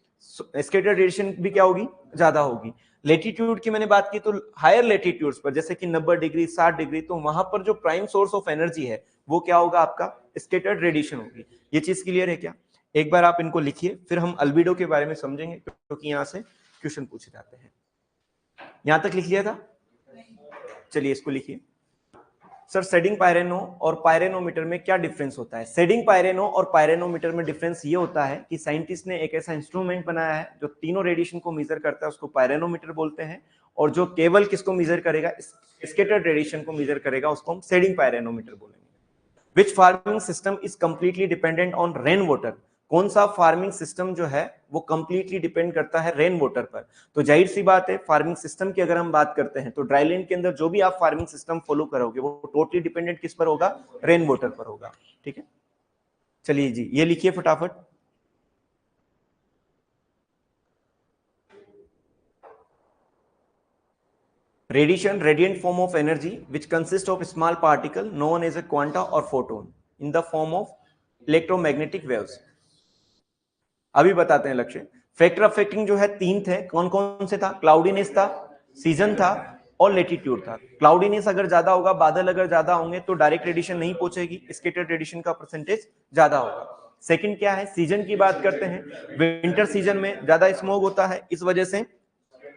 स्कैटर्ड रेडिएशन भी क्या होगी? ज्यादा होगी। लेटीट्यूड की मैंने बात की तो हायर लेटीट्यूड्स पर जैसे कि 90 डिग्री 60 डिग्री, तो वहां पर जो प्राइम सोर्स ऑफ एनर्जी है वो क्या होगा? आपका स्कैटर्ड रेडिएशन होगी। ये चीज क्लियर है क्या? एक बार आप इनको लिखिए, फिर हम अल्बिडो के बारे में समझेंगे क्योंकि यहां से क्वेश्चन पूछे जाते हैं। यहां तक लिख लिया था? चलिए इसको लिखिए। सर शेडिंग पायरेनो और पायरेनोमीटर में क्या डिफरेंस होता है? शेडिंग पायरेनो और पायरेनोमीटर में डिफरेंस ये होता है कि साइंटिस्ट ने एक ऐसा इंस्ट्रूमेंट बनाया है जो तीनों रेडिएशन को मेजर करता है, उसको पायरेनोमीटर बोलते हैं, और जो केवल किसको मेजर करेगा? स्कैटर्ड रेडिएशन को मेजर करेगा, उसको हम शेडिंग पायरेनोमीटर बोलेंगे। Which farming system is completely dependent on rain water? कौन सा फार्मिंग सिस्टम जो है वो कंप्लीटली डिपेंड करता है रेन वाटर पर? तो जाहिर सी बात है फार्मिंग सिस्टम की अगर हम बात करते हैं तो ड्राईलैंड के अंदर जो भी आप फार्मिंग सिस्टम फॉलो करोगे वो टोटली डिपेंडेंट किस पर होगा? रेन वाटर पर होगा। ठीक है, चलिए जी ये लिखिए फटाफट। Radiation, radiant form of energy which consists of small particle known as a quanta or photon in the form of electromagnetic waves। अभी बताते हैं लक्ष्य। फैक्टर अफेक्टिंग जो है 3 थे, कौन कौन से था? क्लाउडीनेस था, सीजन था, और लेटीट्यूड था। क्लाउडीनेस अगर ज्यादा होगा, बादल अगर ज्यादा होंगे तो डायरेक्ट रेडिएशन नहीं पहुंचेगी, स्कैटर्ड रेडिएशन का परसेंटेज ज्यादा होगा। सेकंड क्या है, सीजन की बात करते हैं, विंटर सीजन में ज्यादा स्मोक होता है, इस वजह से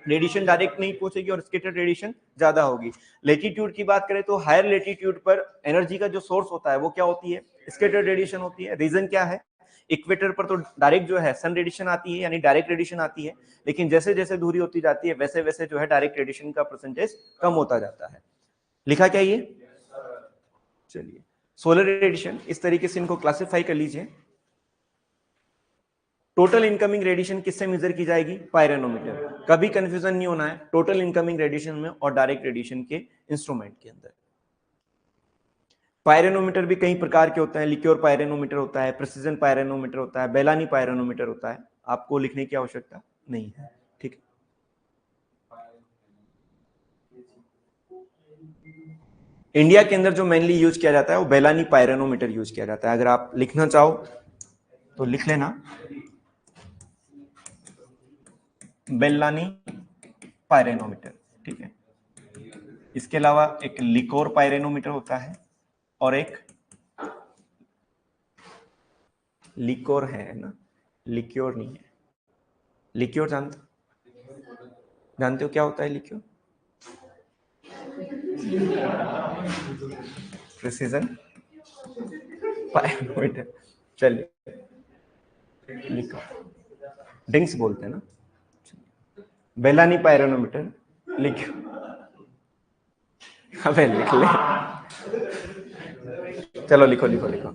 रेडिएशन डायरेक्ट नहीं पहुंचेगी और स्कैटर्ड रेडिएशन ज्यादा होगी। लेटीट्यूड की बात करें तो हायर लेटीट्यूड पर एनर्जी का जो सोर्स होता है वो क्या होती है, स्कैटर्ड रेडिएशन होती है। रीजन क्या है, इक्वेटर पर तो डायरेक्ट जो है सन रेडिएशन आती है, यानी डायरेक्ट रेडिएशन आती है, लेकिन जैसे जैसे दूरी होती जाती है वैसे वैसे जो है डायरेक्ट रेडिएशन का परसेंटेज कम होता जाता है। लिखा क्या ये? चलिए, सोलर रेडिएशन इस तरीके से इनको क्लासिफाई कर लीजिए। टोटल इनकमिंग रेडिएशन किससे मेजर की जाएगी? पायरोनोमीटर। कभी कंफ्यूजन नहीं होना है टोटल इनकमिंग रेडिएशन में और डायरेक्ट रेडिएशन के इंस्ट्रूमेंट के अंदर। पायरोनोमीटर भी कई प्रकार के होते हैं, लिक्योर पायरोनोमीटर होता है, प्रिसिजन पायरोनोमीटर होता है, बेलानी पायरोनोमीटर होता है, आपको लिखने की आवश्यकता नहीं है, ठीक है। इंडिया के अंदर जो मेनली यूज किया जाता है वो बेलानी पायरोनोमीटर यूज किया जाता है। अगर आप लिखना चाहो तो लिख लेना, बेलानी पायरोनोमीटर, ठीक है। इसके अलावा एक लिकोर पायरोनोमीटर होता है और एक लिकोर है ना, लिक्योर नहीं है। लिक्योर जानते हो क्या होता है लिक्योर? प्रिसीजन पायरोमीटर, चलिए लिखो, डिंग्स बोलते हैं ना, बेलानी पायरोनोमीटर लिखो। अबे लिख ले, चलो लिखो लिखो लिखो।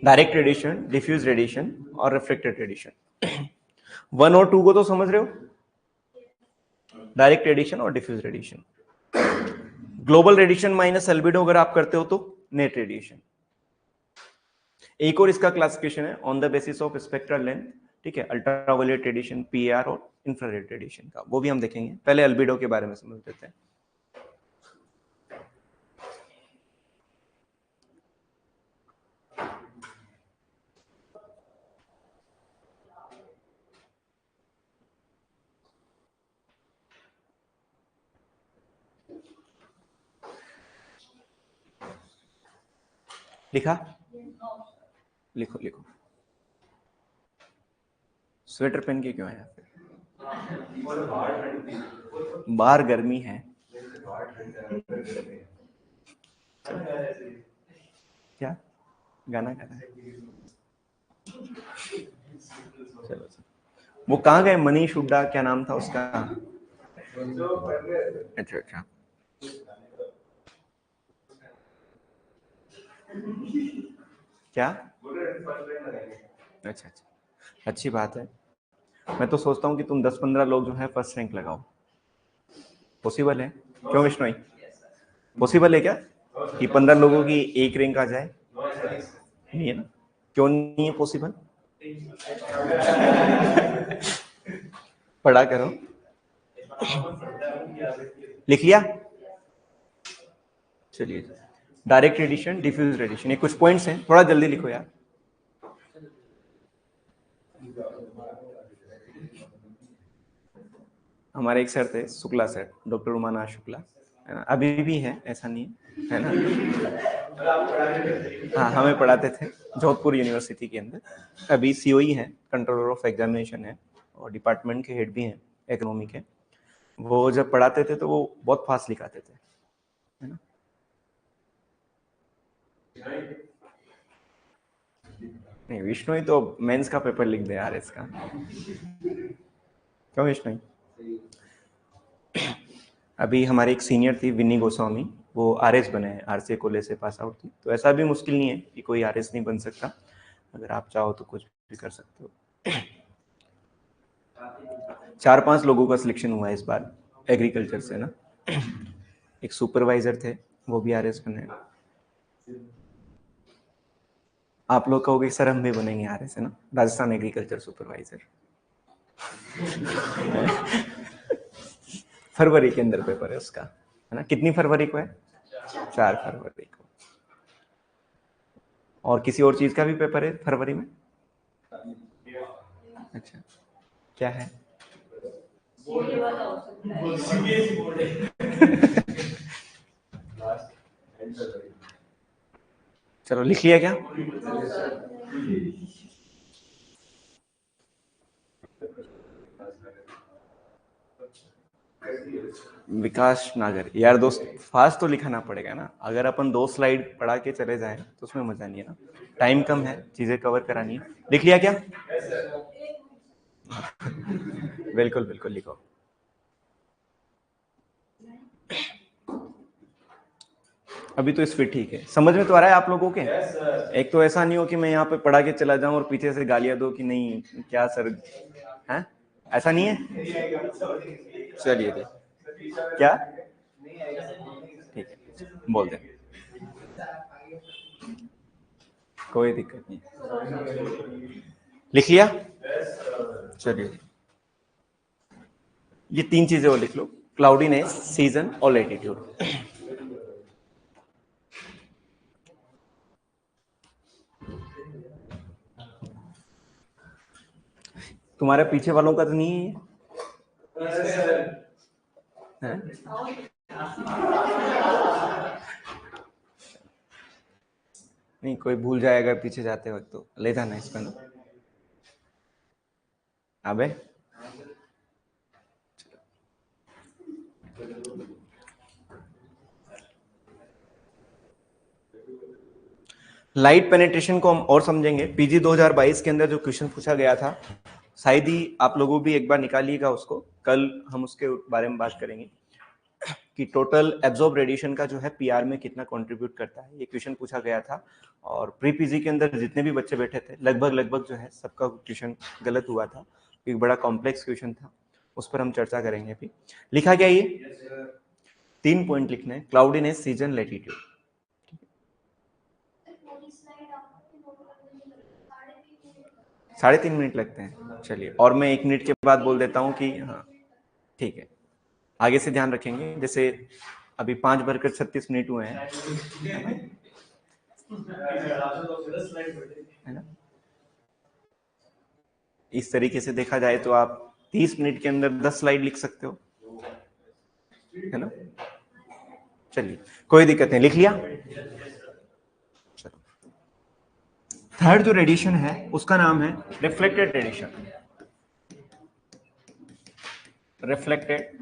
डायरेक्ट रेडिएशन, डिफ्यूज रेडिएशन और रिफ्लेक्टेड रेडिएशन। 1 और 2 को तो समझ रहे हो, डायरेक्ट रेडिएशन और diffuse radiation. Global radiation minus albedo अगर आप करते हो तो नेट रेडिएशन। एक और इसका क्लासिफिकेशन है on the basis of spectral length, ठीक है, अल्ट्रावायलेट रेडिएशन, पीआर और इंफ्रारेड रेडिएशन का, वो भी हम देखेंगे। पहले एल्बिडो के बारे में समझ लेते हैं। लिखा, लिखो लिखो। स्वेटर पहन के क्यों आया? बाहर गर्मी है। क्या गाना गा रहा है? चलो, वो कहाँ गए? मनीष हुड्डा, क्या नाम था उसका? अच्छा अच्छा, क्या? अच्छा अच्छा, अच्छी बात है। मैं तो सोचता हूँ कि तुम 10-15 लोग जो है फर्स्ट रैंक लगाओ। पॉसिबल है? क्यों विष्णु, पॉसिबल है क्या कि 15 लोगों की एक रैंक आ जाए? नहीं है ना? क्यों नहीं है पॉसिबल? पढ़ा करो। लिख लिया? चलिए, डायरेक्ट रेडिएशन, डिफ्यूज रेडिएशन, ये कुछ पॉइंट्स हैं, थोड़ा जल्दी लिखो यार। हमारे एक सर थे, शुक्ला सर, डॉक्टर उमानाथ शुक्ला, है ना, अभी भी है, ऐसा नहीं है ना। हाँ, हमें पढ़ाते थे जोधपुर यूनिवर्सिटी के अंदर। अभी सीओई है, कंट्रोलर ऑफ एग्जामिनेशन है, और डिपार्टमेंट के हेड भी हैं इकोनॉमी के। वो जब पढ़ाते थे तो वो बहुत फास्ट लिखाते थे, है ना। नहीं, विष्णु ही तो मेंस का पेपर लिख दे यार इसका। क्यों विष्णु? अभी हमारे एक सीनियर थी विन्नी गोस्वामी, वो आरएस बने हैं, आरसीए कॉलेज से पास आउट थी। तो ऐसा भी मुश्किल नहीं है कि कोई आरएस नहीं बन सकता, अगर आप चाहो तो कुछ भी कर सकते हो। 4-5 लोगों का सिलेक्शन हुआ है इस बार एग्रीकल्चर से ना। एक सुपरवाइजर थे, वो भी आरएस बने। आप लोग कहोगे सर हम भी बनेंगे आरएस, है ना, राजस्थान एग्रीकल्चर सुपरवाइजर। फरवरी के अंदर पेपर है उसका, है ना। कितनी फरवरी को है? 4 फरवरी को। और किसी और चीज का भी पेपर है फरवरी में? अच्छा, क्या है? चलो लिख लिया क्या? विकास नागर यार दोस्त, फास्ट तो लिखाना पड़ेगा ना। अगर अपन 2 स्लाइड पढ़ा के चले जाए तो उसमें मजा नहीं है ना, टाइम कम है, चीजें कवर करानी है। लिख लिया क्या? बिल्कुल बिल्कुल लिखो। अभी तो स्पीड ठीक है, समझ में तो आ रहा है आप लोगों के? एक तो ऐसा नहीं हो कि मैं यहाँ पे पढ़ा के चला जाऊं और पीछे से गालियां दो कि नहीं क्या सर है, ऐसा नहीं है। चलिए क्या ठीक है, बोल दे, कोई दिक्कत नहीं। लिख लिया? चलिए, ये 3 चीजें और लिख लो, क्लाउडीनेस, सीजन और लैटिट्यूड। तुम्हारे पीछे वालों का तो नहीं है? नहीं, कोई भूल जाए अगर पीछे जाते वक्त तो ले जाना इसको ना। अबे लाइट पेनिट्रेशन को हम और समझेंगे। पीजी 2022 के अंदर जो क्वेश्चन पूछा गया था, शायद ही आप लोगों भी एक बार निकालिएगा उसको, कल हम उसके बारे में बात करेंगे कि टोटल एब्जॉर्ब रेडिएशन का जो है पीआर में कितना कंट्रीब्यूट करता है। ये क्वेश्चन पूछा गया था और प्री पीजी के अंदर जितने भी बच्चे बैठे थे लगभग जो है सबका क्वेश्चन गलत हुआ था। एक बड़ा कॉम्प्लेक्स क्वेश्चन था, उस पर हम चर्चा करेंगे। अभी लिखा क्या ये? 3 पॉइंट लिखने हैं, क्लाउडीनेस, सीजन, लैटिट्यूड। 3.5 मिनट लगते हैं। चलिए, और मैं 1 मिनट के बाद बोल देता हूँ कि हाँ ठीक है, आगे से ध्यान रखेंगे। जैसे अभी 5:36 हुए हैं, है ना? इस तरीके से देखा जाए तो आप 30 मिनट के अंदर 10 स्लाइड लिख सकते हो, है ना? चलिए, कोई दिक्कत नहीं, लिख लिया? थर्ड जो रेडिएशन है उसका नाम है reflected radiation. Reflected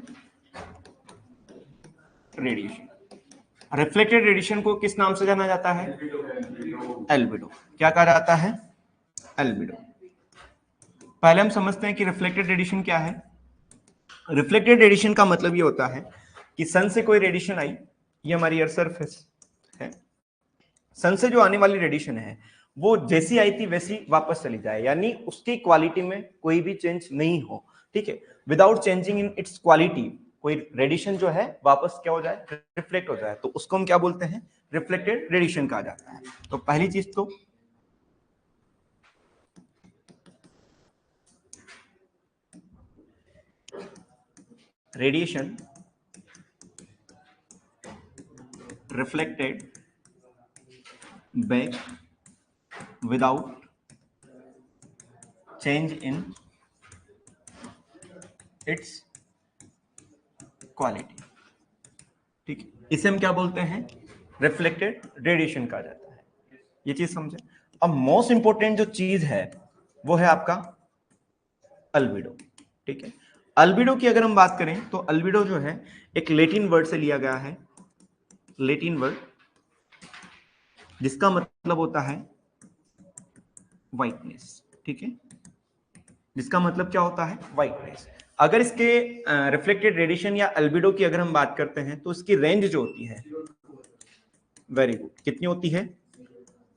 radiation, reflected radiation को किस नाम से जाना जाता है? एल्बिडो। क्या कहा जाता है? एल्बिडो। पहले हम समझते हैं कि रिफ्लेक्टेड रेडिएशन क्या है। रिफ्लेक्टेड रेडिएशन का मतलब ये होता है कि सन से कोई रेडिएशन आई, ये हमारी अर्थ सरफेस है, सन से जो आने वाली रेडिएशन है वो जैसी आई थी वैसी वापस चली जाए, यानी उसकी क्वालिटी में कोई भी चेंज नहीं हो, ठीक है, without changing in its quality. कोई रेडिएशन जो है वापस क्या हो जाए? रिफ्लेक्ट हो जाए, तो उसको हम क्या बोलते हैं? रिफ्लेक्टेड रेडिएशन कहा जाता है। तो पहली चीज तो radiation reflected back without change in its quality, ठीक है, इसे हम क्या बोलते हैं? रिफ्लेक्टेड रेडिएशन कहा जाता है। ये चीज समझे। अब मोस्ट इंपोर्टेंट जो चीज है वो है आपका अल्बिडो, ठीक है। अल्बिडो की अगर हम बात करें तो अल्बिडो जो है एक लैटिन वर्ड से लिया गया है, लैटिन वर्ड जिसका मतलब होता है वाइटनेस, ठीक है, जिसका मतलब क्या होता है? वाइटनेस। अगर इसके रिफ्लेक्टेड रेडिएशन या अल्बिडो की अगर हम बात करते हैं तो इसकी रेंज जो होती है, वेरी गुड, कितनी होती है?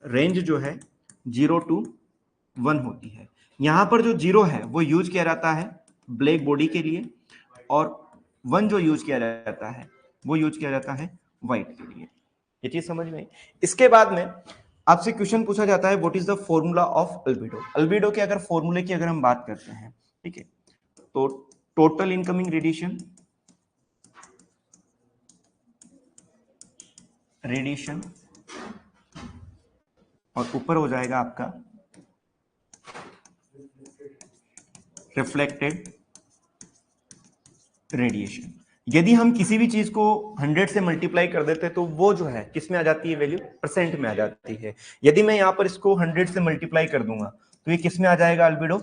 रेंज जो है 0 to 1 होती है। यहां पर जो 0 है वो यूज किया जाता है ब्लैक बॉडी के लिए, और 1 जो यूज किया जाता है वो यूज किया जाता है व्हाइट के लिए। ये चीज समझ में आई? इसके बाद में आपसे क्वेश्चन पूछा जाता है what is the formula of albedo. Albedo के अगर फॉर्मूले की अगर हम बात करते हैं, ठीक है, तो टोटल इनकमिंग रेडिएशन, रेडिएशन और ऊपर हो जाएगा आपका रिफ्लेक्टेड रेडिएशन। यदि हम किसी भी चीज को 100 से मल्टीप्लाई कर देते हैं तो वो जो है किस में आ जाती है, वैल्यू परसेंट में आ जाती है। यदि मैं यहाँ पर इसको 100 से मल्टीप्लाई कर दूंगा तो ये किस में आ जाएगा, अल्बिडो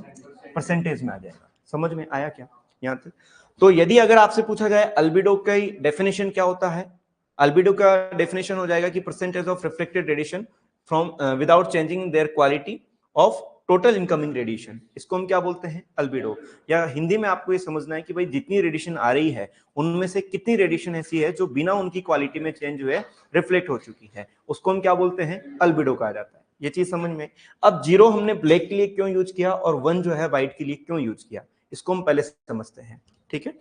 परसेंटेज में आ जाएगा। समझ में आया क्या यहाँ तक? तो यदि अगर आपसे पूछा जाए अल्बिडो का डेफिनेशन क्या होता है, अल्बिडो का डेफिनेशन हो जाएगा कि percentage of reflected radiation from without changing their quality of total incoming radiation. इसको हम क्या बोलते हैं, अल्बिडो। या हिंदी में आपको ये समझना है कि भाई जितनी रेडिएशन आ रही है उनमें से कितनी रेडिएशन ऐसी है जो बिना उनकी क्वालिटी में चेंज हुए रिफ्लेक्ट हो चुकी है, उसको हम क्या बोलते हैं, अल्बिडो कहा जाता है। ये चीज समझ में। अब 0 हमने ब्लैक के लिए क्यों यूज किया और 1 जो है व्हाइट के लिए क्यों यूज किया, इसको हम पहले समझते हैं। ठीक है,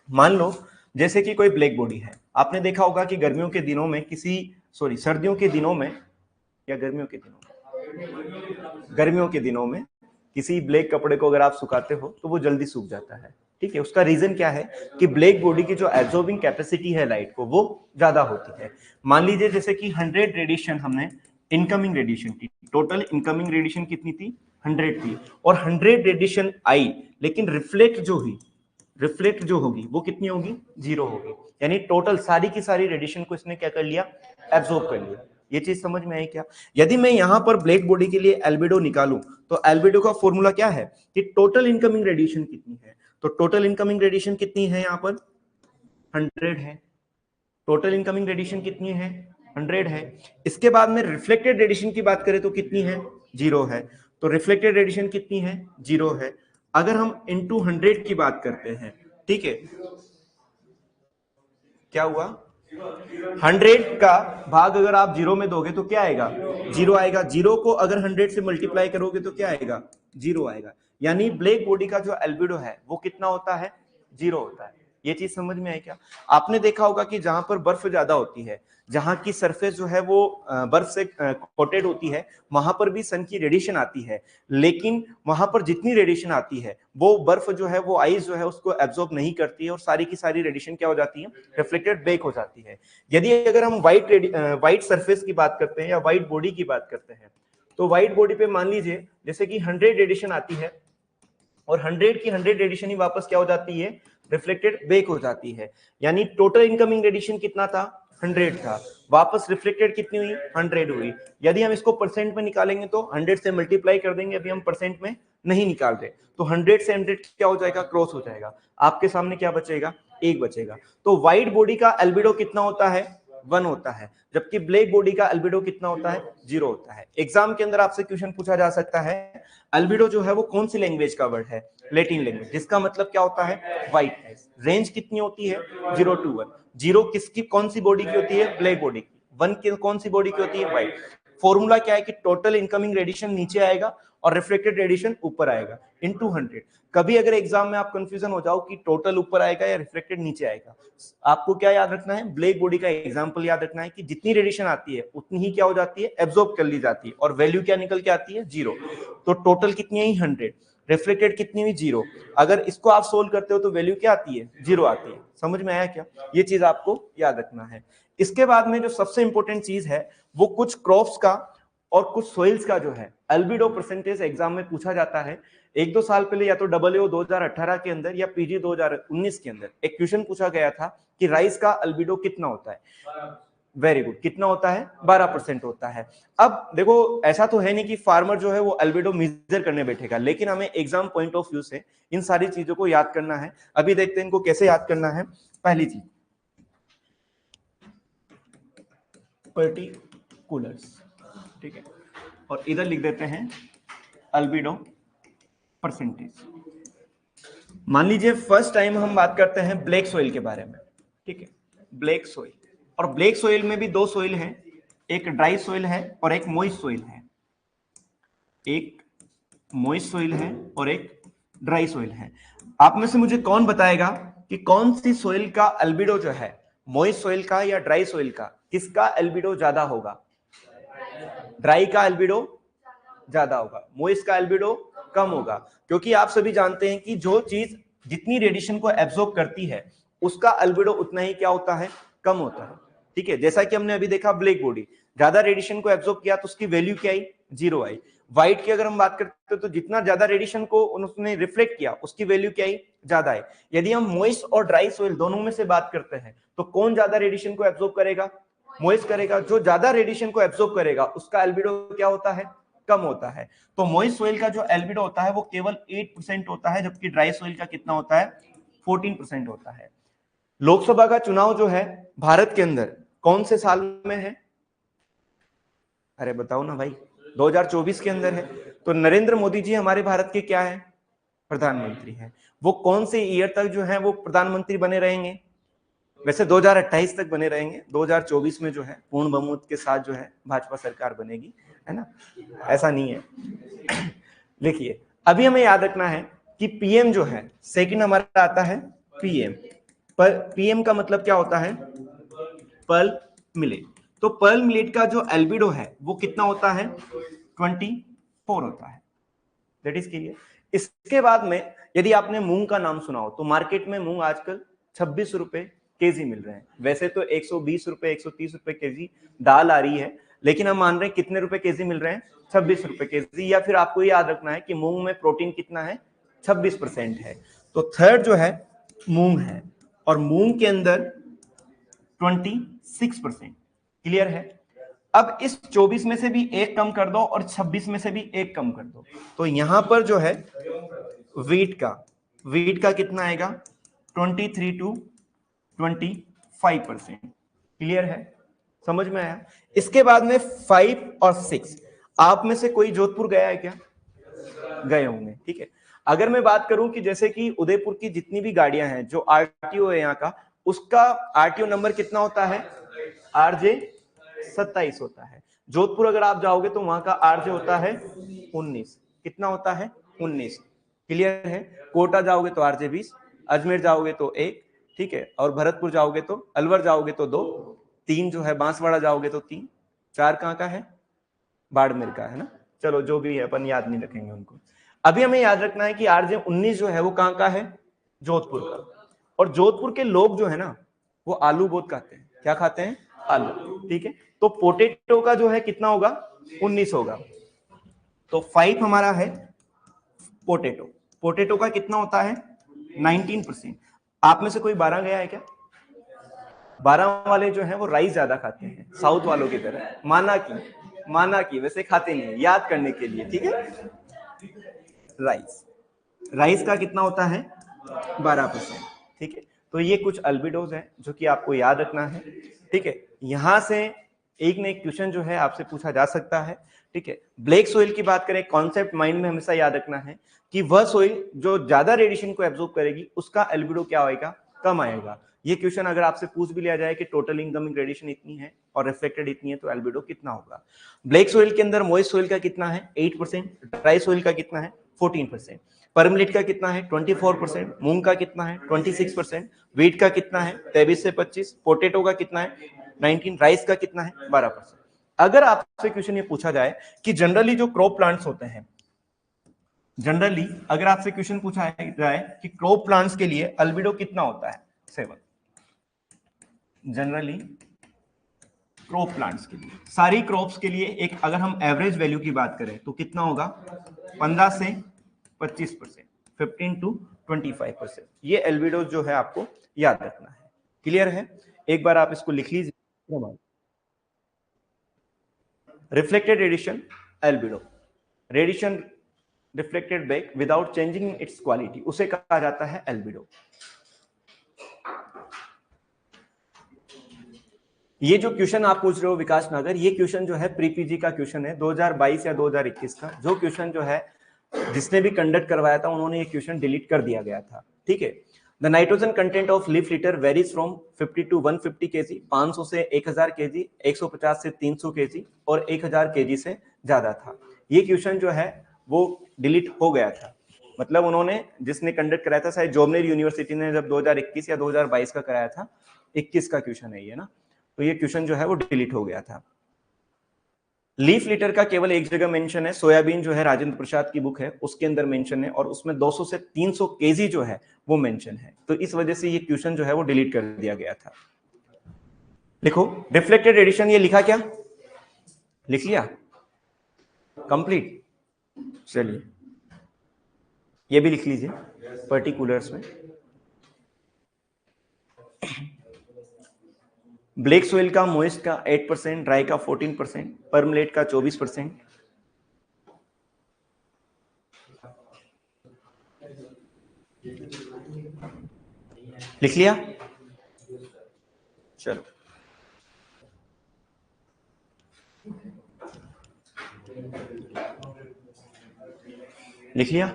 मान लो जैसे कि कोई ब्लैक बॉडी है। आपने देखा होगा कि गर्मियों के दिनों में सर्दियों के दिनों में या गर्मियों के दिनों में किसी ब्लैक कपड़े को अगर आप सुखाते हो तो वो जल्दी सूख जाता है। ठीक है, उसका रीजन क्या है कि ब्लैक बॉडी की जो एब्जॉर्बिंग कैपेसिटी है लाइट को वो ज्यादा होती है। मान लीजिए जैसे कि 100 रेडिएशन हमने इनकमिंग रेडिएशन की, टोटल इनकमिंग रेडिएशन कितनी थी, 100 थी, और 100 रेडिएशन आई, लेकिन रिफ्लेक्ट जो होगी वो कितनी होगी, 0 होगी। यानी टोटल सारी की सारी रेडिएशन को इसने क्या कर लिया, एब्जॉर्ब कर लिया। ये चीज समझ में आई क्या? यदि मैं यहां पर ब्लैक बॉडी के लिए एल्बिडो निकालूं तो एल्बिडो का फॉर्मूला क्या है कि टोटल इनकमिंग रेडिएशन कितनी है, तो टोटल इनकमिंग रेडिएशन कितनी है, यहां पर 100 है। टोटल इनकमिंग रेडिएशन कितनी है, 100 है। इसके बाद में रिफ्लेक्टेड रेडिएशन की बात करें तो कितनी है, 0 है। तो रिफ्लेक्टेड रेडिएशन कितनी है, 0 है। अगर हम इनटू 100 की बात करते हैं, ठीक है, क्या हुआ, 100 का भाग अगर आप 0 में दोगे तो क्या आएगा, 0 आएगा। 0 को अगर 100 से मल्टीप्लाई करोगे तो क्या आएगा, 0 आएगा। यानी ब्लैक बॉडी का जो एल्बिडो है वो कितना होता है, 0 होता है। ये चीज समझ में आई क्या? आपने देखा होगा कि जहां पर बर्फ ज्यादा होती है, जहां की सरफेस जो है वो बर्फ से कोटेड होती है, वहां पर भी सन की रेडिएशन आती है, लेकिन वहां पर जितनी रेडिएशन आती है वो बर्फ जो है वो आइस जो है उसको एब्जॉर्ब नहीं करती है और सारी की सारी रेडिएशन क्या हो जाती है, रिफ्लेक्टेड बैक हो जाती है। यदि अगर हम व्हाइट सरफेस की बात करते हैं या व्हाइट बॉडी की बात करते हैं, तो व्हाइट बॉडी पे मान लीजिए जैसे कि 100 रेडिएशन आती है और 100 की 100 रेडिएशन ही वापस क्या हो जाती है, रिफ्लेक्टेड बैक हो जाती है। यानी टोटल इनकमिंग रेडिएशन कितना था, 100 था, वापस रिफ्लेक्टेड कितनी हुई, 100 हुई। यदि हम इसको परसेंट में निकालेंगे तो 100 से मल्टीप्लाई कर देंगे, अभी हम परसेंट में नहीं निकाल रहे, तो 100 से 100 क्या हो जाएगा, क्रॉस हो जाएगा। आपके सामने क्या बचेगा, 1 बचेगा। तो व्हाइट बॉडी का एल्बिडो कितना होता है, 1 होता है, जबकि ब्लैक बॉडी का एल्बिडो कितना होता है, 0 होता है। एग्जाम के अंदर आपसे क्वेश्चन पूछा जा सकता है, एल्बिडो जो है वो कौन सी लैंग्वेज का वर्ड है, लैटिन लैंग्वेज, जिसका मतलब क्या होता है, व्हाइटनेस। रेंज कितनी होती है, 0 to 1। 0 किसकी, कौन सी बॉडी की होती है, ब्लैक बॉडी की। 1 की कौन सी बॉडी की होती है, व्हाइट। फॉर्मूला क्या है कि टोटल इनकमिंग रेडिएशन नीचे आएगा और रिफ्लेक्टेड रेडिएशन ऊपर आएगा इनटू 100। कभी अगर एग्जाम में आप कंफ्यूजन हो जाओ कि टोटल ऊपर आएगा या रिफ्लेक्टेड नीचे आएगा, आपको क्या याद रखना है, ब्लैक बॉडी का एग्जांपल याद रखना है कि जितनी रेडिएशन आती है उतनी ही क्या हो जाती है, एब्जॉर्ब कर ली जाती है, और वैल्यू क्या निकल के आती है, 0। तो टोटल कितनी है, 100, रिफ्लेक्टेड कितनी हुई, 0। अगर इसको आप सोल्व करते हो तो वैल्यू क्या आती है, 0 आती है। समझ में आया क्या? ये चीज आपको याद रखना है। इसके बाद में जो सबसे इंपॉर्टेंट चीज है वो कुछ क्रॉप्स का और कुछ सोइल्स का जो है एल्बिडो परसेंटेज एग्जाम में पूछा जाता है। 1-2 साल पहले या तो डब्ल्यूओ 2018 के अंदर या पीजी 2019 के अंदर एक क्वेश्चन पूछा गया था कि राइस का एल्बिडो कितना होता है। वेरी गुड, कितना होता है, 12% होता है। अब देखो ऐसा तो है नहीं कि फार्मर जो है वो एल्बिडो मेजर करने बैठेगा, लेकिन हमें एग्जाम पॉइंट ऑफ व्यू से इन सारी चीजों को याद करना है। अभी देखते हैं इनको कैसे याद करना है। पहली चीज, पर्टिकुलर्स, ठीक है, और इधर लिख देते हैं एल्बिडो परसेंटेज। मान लीजिए फर्स्ट टाइम हम बात करते हैं ब्लैक सॉइल के बारे में, ठीक है, ब्लैक सॉइल। और ब्लैक सॉइल में भी 2 सॉइल हैं, एक ड्राई सॉइल है और एक मॉइस्ट सॉइल है। एक मॉइस्ट सॉइल है और एक ड्राई सॉइल है। आप में से मुझे कौन बताएगा कि कौन सी सॉइल का एल्बिडो जो है, मॉइस्ट सॉइल का या ड्राई सॉइल का, किसका एल्बिडो ज्यादा होगा? ड्राई का एल्बिडो ज्यादा होगा, मॉइस्ट का एल्बिडो कम होगा। क्योंकि आप सभी जानते हैं कि जो चीज जितनी रेडिएशन को एब्जॉर्ब करती है उसका एल्बिडो उतना ही क्या होता है, कम होता है। ठीक है, जैसा कि हमने अभी देखा ब्लैक बॉडी, ज्यादा रेडिएशन को एब्जॉर्ब किया तो उसकी वैल्यू क्या आई, 0 आई। व्हाइट की अगर हम बात करते हैं तो जितना ज्यादा रेडिएशन को उसने रिफ्लेक्ट किया उसकी वैल्यू क्या आई, ज्यादा आई। यदि हम मॉइस्ट और ड्राई सोइल दोनों में से बात करते हैं तो कौन ज्यादा रेडिएशन को एब्जॉर्ब करेगा, मॉइस्ट करेगा। जो ज्यादा रेडिएशन को एब्जॉर्ब करेगा उसका एल्बिडो क्या होता है, कम होता है। तो मॉइस्ट सोइल का जो एल्बिडो होता है वो केवल 8% होता है, जबकि ड्राई सोइल का कितना होता है, 14% होता है। लोकसभा का चुनाव जो है भारत के अंदर कौन से साल में है, अरे बताओ ना भाई, 2024 के अंदर है। तो नरेंद्र मोदी जी हमारे भारत के क्या है, प्रधानमंत्री हैं। वो कौन से ईयर तक जो है वो प्रधानमंत्री बने रहेंगे, वैसे 2028 तक बने रहेंगे। 2024 में जो है पूर्ण बहुमत के साथ जो है भाजपा सरकार बनेगी, है ना, ऐसा नहीं है। देखिए अभी हमें याद रखना है कि पीएम जो है सेकंड हमारा आता है पीएम, पर पीएम का मतलब क्या होता है, पर्ल मिलेट। तो पर्ल मिलेट का जो एल्बिडो है वो कितना होता है, 24 होता है। That is clear. इसके बाद में यदि आपने मूंग का नाम सुना हो तो मार्केट में मूंग आजकल 26 रुपए केजी मिल रहे हैं। वैसे तो 120 रुपए 130 रुपए केजी दाल आ रही है, लेकिन हम मान रहे हैं कितने रुपए केजी मिल रहे हैं, 26 रुपए केजी। या फिर आपको याद रखना है कि मूंग में प्रोटीन कितना है, 26% है। तो थर्ड जो है मूंग है, और मूंग के अंदर 26%। क्लियर है। अब इस 24 में से भी एक कम कर दो और 26 में से भी एक कम कर दो, तो यहां पर जो है वीट का कितना आएगा, 23 to 25%। क्लियर है, समझ में आया। इसके बाद में 5 और 6, आप में से कोई जोधपुर गया है क्या, गए होंगे, ठीक है। अगर मैं बात करूं कि जैसे कि उदयपुर की जितनी भी गाड़ियां हैं, जो आरटीओ है यहाँ का, उसका आरटीओ नंबर कितना होता है, RJ 27 होता है। जोधपुर अगर आप जाओगे तो वहां का RJ होता है 19। कितना होता है, 19। क्लियर है। कोटा जाओगे तो RJ 20, अजमेर जाओगे तो 1, ठीक है, और भरतपुर जाओगे तो, अलवर जाओगे तो 2, 3 जो है बांसवाड़ा जाओगे तो 3, 4 कहाँ का है, बाड़मेर का है ना। चलो जो भी है अपन याद नहीं रखेंगे उनको। अभी हमें याद रखना है कि RJ 19 जो है वो कहाँ का है, जोधपुर का। और जोधपुर के लोग जो है ना वो आलू बहुत खाते हैं। क्या खाते हैं, आलू, ठीक है। तो पोटैटो का जो है कितना होगा, 19 होगा। तो 5 हमारा है पोटैटो। पोटैटो का कितना होता है, 19%। आप में से कोई 12 गया है क्या, 12 वाले जो है वो राइस ज्यादा खाते हैं साउथ वालों की तरह, माना की वैसे खाते नहीं है, याद करने के लिए, ठीक है। राइस का कितना होता है, 12%, ठीक है। तो ये कुछ अल्बिडोज है जो कि आपको याद रखना है, ठीक है। यहां से एक ना एक क्वेश्चन जो है आपसे पूछा जा सकता है, ठीक है। ब्लैक सोइल की बात करें, कॉन्सेप्ट माइंड में हमेशा याद रखना है कि वह सोइल जो ज्यादा रेडिएशन को एब्जॉर्ब करेगी उसका एल्बिडो क्या होगा, कम आएगा। ये क्वेश्चन अगर आपसे पूछ भी लिया जाए कि टोटल इनकमिंग रेडिएशन इतनी है और रिफ्लेक्टेड इतनी है तो एल्बिडो कितना होगा। ब्लैक सोइल के अंदर मॉइस्ट सोइल का कितना है, 8%, ड्राई सोइल का कितना है, 14%, परमलिट का कितना है, 24%, मूंग का कितना है, 26%, वीट का कितना है, 23 से 25, पोटैटो का कितना है, 19, राइस का कितना है, 12%। अगर आपसे क्वेश्चन ये पूछा जाए कि जनरली जो क्रॉप प्लांट्स होते हैं, जनरली अगर आपसे क्वेश्चन पूछा जाए कि क्रॉप प्लांट्स के लिए अल्बिडो कितना होता है, 7। जनरली क्रॉप प्लांट्स के लिए, सारी क्रॉप्स के लिए एक अगर हम एवरेज वैल्यू की बात करें तो कितना होगा, 15 से 25%, 15 to 25%। ये एल्बिडो जो है आपको याद रखना है। क्लियर है, एक बार आप इसको लिख लीजिए। Reflected radiation albedo, radiation reflected back without changing it's quality, उसे कहा जाता है एल्बिडो। ये जो क्वेश्चन आप पूछ रहे हो विकास नगर, ये क्वेश्चन जो है प्री पीजी का क्वेश्चन है 2022 या 2021 का। जो क्वेश्चन जो है जिसने भी कंडक्ट करवाया था उन्होंने ये क्वेश्चन डिलीट कर दिया गया था, ठीक है। The nitrogen content of leaf litre varies from 50 to 150 KG, 500 से 1000 केजी, 150 से 300 केजी और 1000 केजी से ज्यादा था। ये क्वेश्चन जो है वो डिलीट हो गया था, मतलब उन्होंने जिसने कंडक्ट कराया था, शायद जॉबनेर यूनिवर्सिटी ने जब 2021 या 2022 का कराया था, 21 का क्वेश्चन है ये ना, तो ये क्वेश्चन जो है वो डिलीट हो गया था। लीफ लिटर का केवल एक जगह मेंशन है, सोयाबीन जो है राजेंद्र प्रसाद की बुक है उसके अंदर मेंशन है, और उसमें 200 से 300 केजी जो है वो मेंशन है, तो इस वजह से ये क्वेश्चन जो है वो डिलीट कर दिया गया था। देखो रिफ्लेक्टेड रेडिएशन, ये लिखा क्या, लिख लिया कंप्लीट? चलिए ये भी लिख लीजिए पर्टिकुलर्स में। ब्लैक सोइल का, मोइस्ट का 8%, ड्राई का 14%, परमलेट का 24%। लिख लिया? चलो लिख लिया?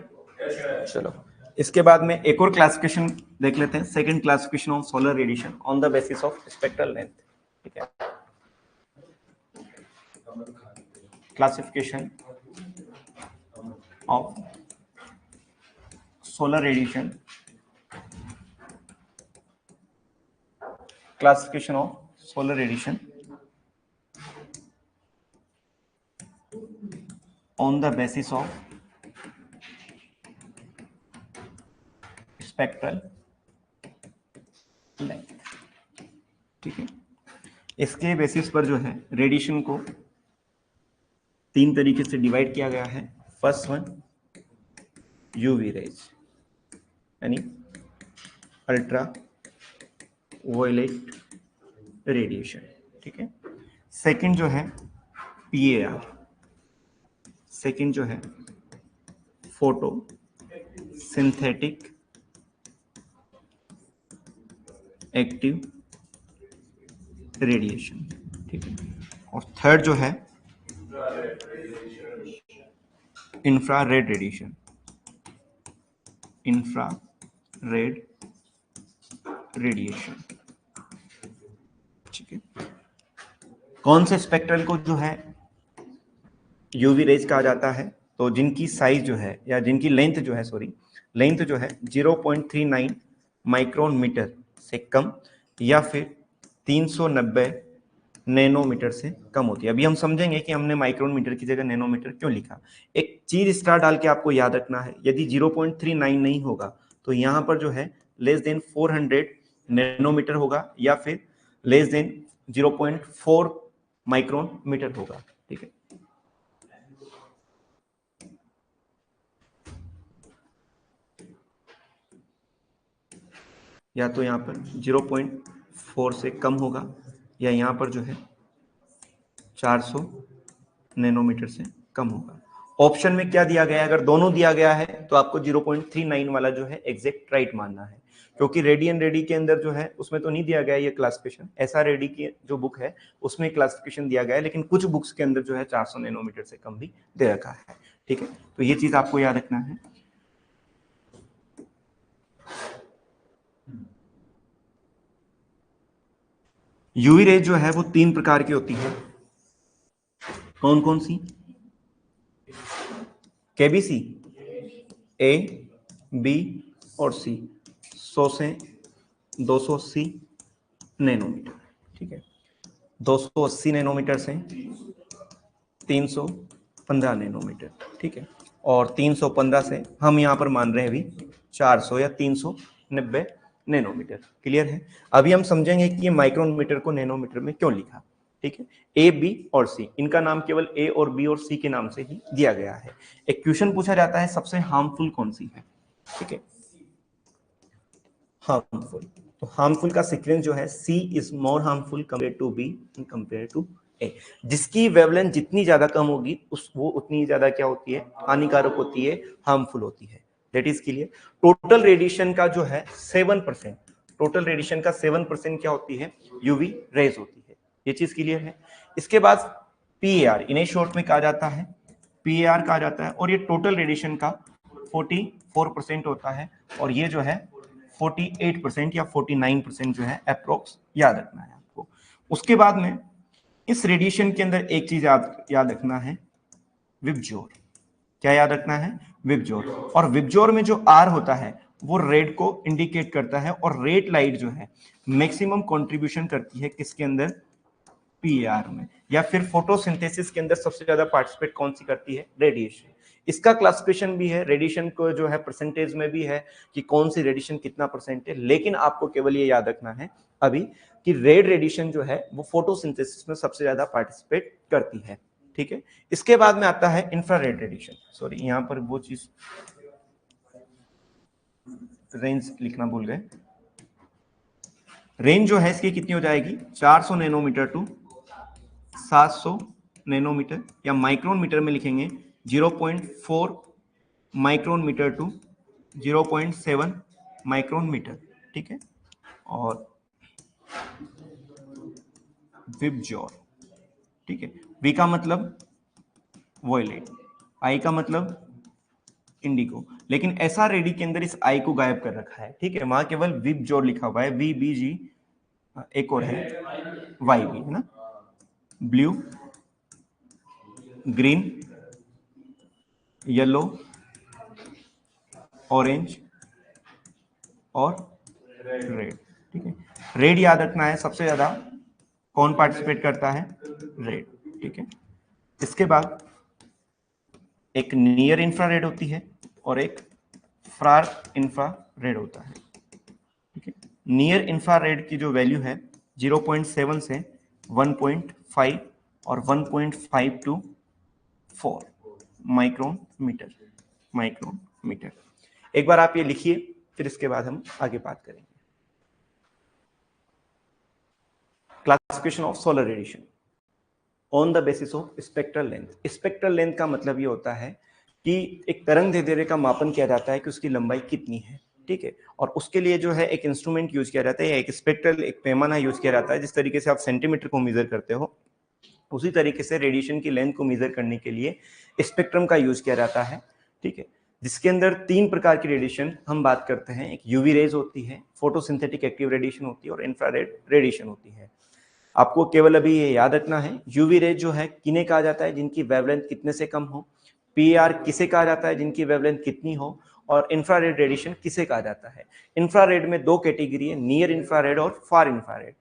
चलो इसके बाद में एक और क्लासिफिकेशन देख लेते हैं, second classification of solar radiation on the basis of spectral length. ठीक है, classification of solar radiation, classification of solar radiation on the basis of spectral length। ठीक है, इसके बेसिस पर जो है रेडिएशन को तीन तरीके से डिवाइड किया गया है। फर्स्ट वन यूवी रेज यानी अल्ट्रा वायलेट रेडिएशन। ठीक है, सेकंड जो है पीएआर, सेकंड जो है फोटो सिंथेटिक एक्टिव रेडिएशन। ठीक है, और थर्ड जो है इंफ्रारेड रेडिएशन, इंफ्रारेड रेडिएशन। ठीक है, कौन से स्पेक्ट्रल को जो है यूवी रेज कहा जाता है? तो जिनकी साइज जो है या जिनकी लेंथ जो है, सॉरी लेंथ जो है 0.39 माइक्रोन मीटर से कम या फिर 390 नैनोमीटर से कम होती है। अभी हम समझेंगे कि हमने माइक्रोन मीटर की जगह नैनोमीटर क्यों लिखा। एक चीज स्टार डाल के आपको याद रखना है, यदि 0.39 नहीं होगा तो यहाँ पर जो है लेस देन 400 नैनोमीटर होगा या फिर लेस देन 0.4 माइक्रोन मीटर होगा। ठीक है, या तो यहाँ पर 0.4 से कम होगा या यहाँ पर जो है 400 नैनोमीटर से कम होगा। ऑप्शन में क्या दिया गया है? अगर दोनों दिया गया है तो आपको 0.39 वाला जो है एग्जैक्ट राइट मानना है, क्योंकि रेडी एंड रेडी के अंदर जो है उसमें तो नहीं दिया गया ये क्लासिफिकेशन। ऐसा रेडी की जो बुक है उसमें क्लासिफिकेशन दिया गया है, लेकिन कुछ बुक्स के अंदर जो है 400 नैनोमीटर से कम भी दे रखा है। ठीक है, तो ये चीज आपको याद रखना है। यूवी रेज जो है वो तीन प्रकार की होती है। कौन कौन सी? केबीसी, ए, बी और सी, 100 से 280 नैनोमीटर। ठीक है, 280 नैनोमीटर से 315 नैनोमीटर। ठीक है, और 315 से हम यहाँ पर मान रहे हैं अभी 400 या 390 नैनोमीटर। क्लियर है? अभी हम समझेंगे कि ये माइक्रोन मीटर को नैनोमीटर में क्यों लिखा। ठीक है, ए, बी और सी, इनका नाम केवल ए और बी और सी के नाम से ही दिया गया है। एक क्वेश्चन पूछा जाता है सबसे हार्मफुल कौन सी है? ठीक है, हार्मफुल, तो हार्मफुल का सीक्वेंस जो है C is more harmful compare to B compare to A. जिसकी वेवलेंथ जितनी ज्यादा कम होगी वो उतनी ज्यादा क्या होती है? हानिकारक होती है, हार्मफुल होती है। That is clear. Total radiation का जो है 7%, टोटल रेडिएशन का 7% क्या होती है? यूवी रेज होती है। ये चीज क्लियर है। इसके बाद पीएआर, इन्हें शॉर्ट में कहा जाता है पीएआर कहा जाता है, और ये टोटल रेडिएशन का 44% होता है, और ये जो है 48% या 49% जो है अप्रोक्स याद रखना है आपको। उसके बाद में इस रेडिएशन के अंदर एक चीज याद रखना है, विबजोर। क्या याद रखना है? विबजोर। और विबजोर में जो आर होता है वो रेड को इंडिकेट करता है, और रेड लाइट जो है मैक्सिमम कंट्रीब्यूशन करती है किसके अंदर? पीआर में। या फिर फोटोसिंथेसिस के अंदर सबसे ज्यादा पार्टिसिपेट कौन सी करती है? रेडिएशन। इसका क्लासिफिकेशन भी है, रेडिएशन को जो है परसेंटेज में भी है कि कौन सी रेडिएशन कितना परसेंट है, लेकिन आपको केवल ये याद रखना है अभी कि रेड रेडिएशन जो है वो फोटोसिंथेसिस में सबसे ज्यादा पार्टिसिपेट करती है। ठीक है। इसके बाद में आता है इंफ्रारेड रेडिएशन, सॉरी यहाँ पर वो चीज रेंज लिखना भूल गए। रेंज जो है इसकी कितनी हो जाएगी 400 नैनोमीटर टू 700 नैनोमीटर, या माइक्रोन मीटर में लिखेंगे 0.4 micron metre to 0.7 micron metre, ठीक है। और विबजॉर, ठीक है। वी का मतलब वॉयलेट, आई का मतलब इंडिगो, लेकिन एसआर रेडी के अंदर इस आई को गायब कर रखा है, ठीक है। वहां केवल विबजॉर लिखा हुआ है, वी बी जी, एक और है वाई बी, है ना। ब्लू, ग्रीन, येलो, ऑरेंज और रेड, ठीक है। रेड याद रखना है, सबसे ज्यादा कौन पार्टिसिपेट करता है, रेड, ठीक है। इसके बाद एक नियर इंफ्रारेड होती है और एक फार इंफ्रारेड होता है, ठीक है। नियर इंफ्रारेड की जो वैल्यू है 0.7 से 1.5 और 1.5 टू 4 माइक्रोन मीटर। एक बार आप ये लिखिए, फिर इसके बाद हम आगे बात करेंगे। Classification of solar radiation on the basis of spectral length. Spectral length का मतलब ये होता है कि एक तरंग दैर्ध्य का मापन किया जाता है कि उसकी लंबाई कितनी है, ठीक है। और उसके लिए जो है एक इंस्ट्रूमेंट यूज किया जाता है, एक स्पेक्ट्रल, एक पैमाना यूज किया जाता है। जिस तरीके से आप सेंटीमीटर को मेजर करते हो, उसी तरीके से रेडिएशन की लेंथ को मेजर करने के लिए स्पेक्ट्रम का यूज किया जाता है, ठीक है। जिसके अंदर 3 प्रकार की रेडिएशन हम बात करते हैं। एक यूवी रेज होती है, फोटोसिंथेटिक एक्टिव रेडिएशन होती है और इंफ्रारेड रेडिएशन होती है। आपको केवल अभी ये याद रखना है, यूवी रेज जो है किन्हें कहा जाता है, जिनकी वेवलेंथ कितने से कम हो। पीआर किसे कहा जाता है, जिनकी वेवलेंथ कितनी हो। और इंफ्रारेड रेडिएशन किसे कहा जाता है। इंफ्रारेड में 2 कैटेगरी है, नियर इंफ्रारेड और फार इंफ्रारेड।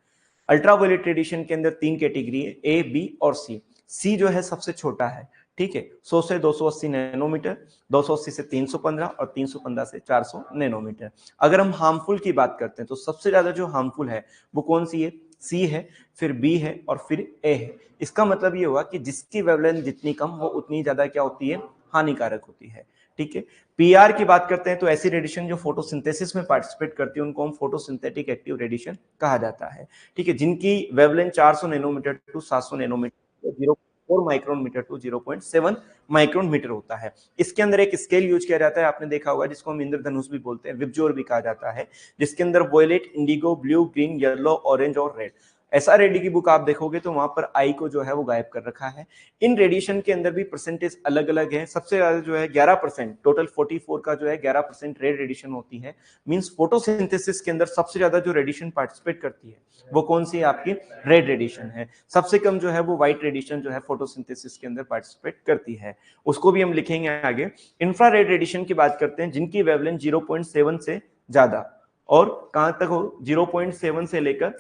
अल्ट्रावायलेट रेडिएशन के अंदर 3 कैटेगरी है, ए, बी और सी। सी जो है सबसे छोटा है, ठीक है, 100 से 280 नैनोमीटर, 280 से 315 और 315 से 400 नैनोमीटर। अगर हम हार्मफुल की बात करते हैं तो सबसे ज्यादा जो हार्मफुल है वो कौन सी है, सी है, फिर बी है और फिर ए है। इसका मतलब ये हुआ कि जिसकी वेवलेंथ जितनी कम वो उतनी ज्यादा क्या होती है, हानिकारक होती है, ठीक है। पीआर की बात करते हैं तो ऐसी रेडिएशन जो फोटोसिंथेसिस में पार्टिसिपेट करती है उनको हम फोटोसिंथेटिक एक्टिव रेडिएशन कहा जाता है, ठीक है। जिनकी wavelength 400 nanometre to 700 nanometre, 0.4 micron metre to 0.7 micron metre होता है। इसके अंदर एक स्केल यूज किया जाता है, आपने देखा होगा, जिसको हम इंद्रधनुष भी बोलते हैं, विबजोर भी कहा जाता है, जिसके अंदर violet, indigo, blue, green, yellow, orange और रेड। एसआर रेड्डी की बुक आप देखोगे तो वहां पर आई को जो है वो गायब कर रखा है। इन रेडिएशन के अंदर भी परसेंटेज अलग अलग है। सबसे ज्यादा जो है 11%, टोटल 44 का जो है 11% रेड रेडिएशन होती है। मींस फोटोसिंथेसिस के अंदर सबसे ज्यादा जो रेडिएशन पार्टिसिपेट करती है वो कौन सी है, आपकी रेड रेडिएशन है। सबसे कम जो है वो व्हाइट रेडिएशन जो है फोटोसिंथेसिस के अंदर पार्टिसिपेट करती है, उसको भी हम लिखेंगे आगे। इंफ्रारेड रेडिएशन की बात करते हैं, जिनकी वेवलेंथ 0.7 से ज्यादा और कहां तक हो, 0.7 से लेकर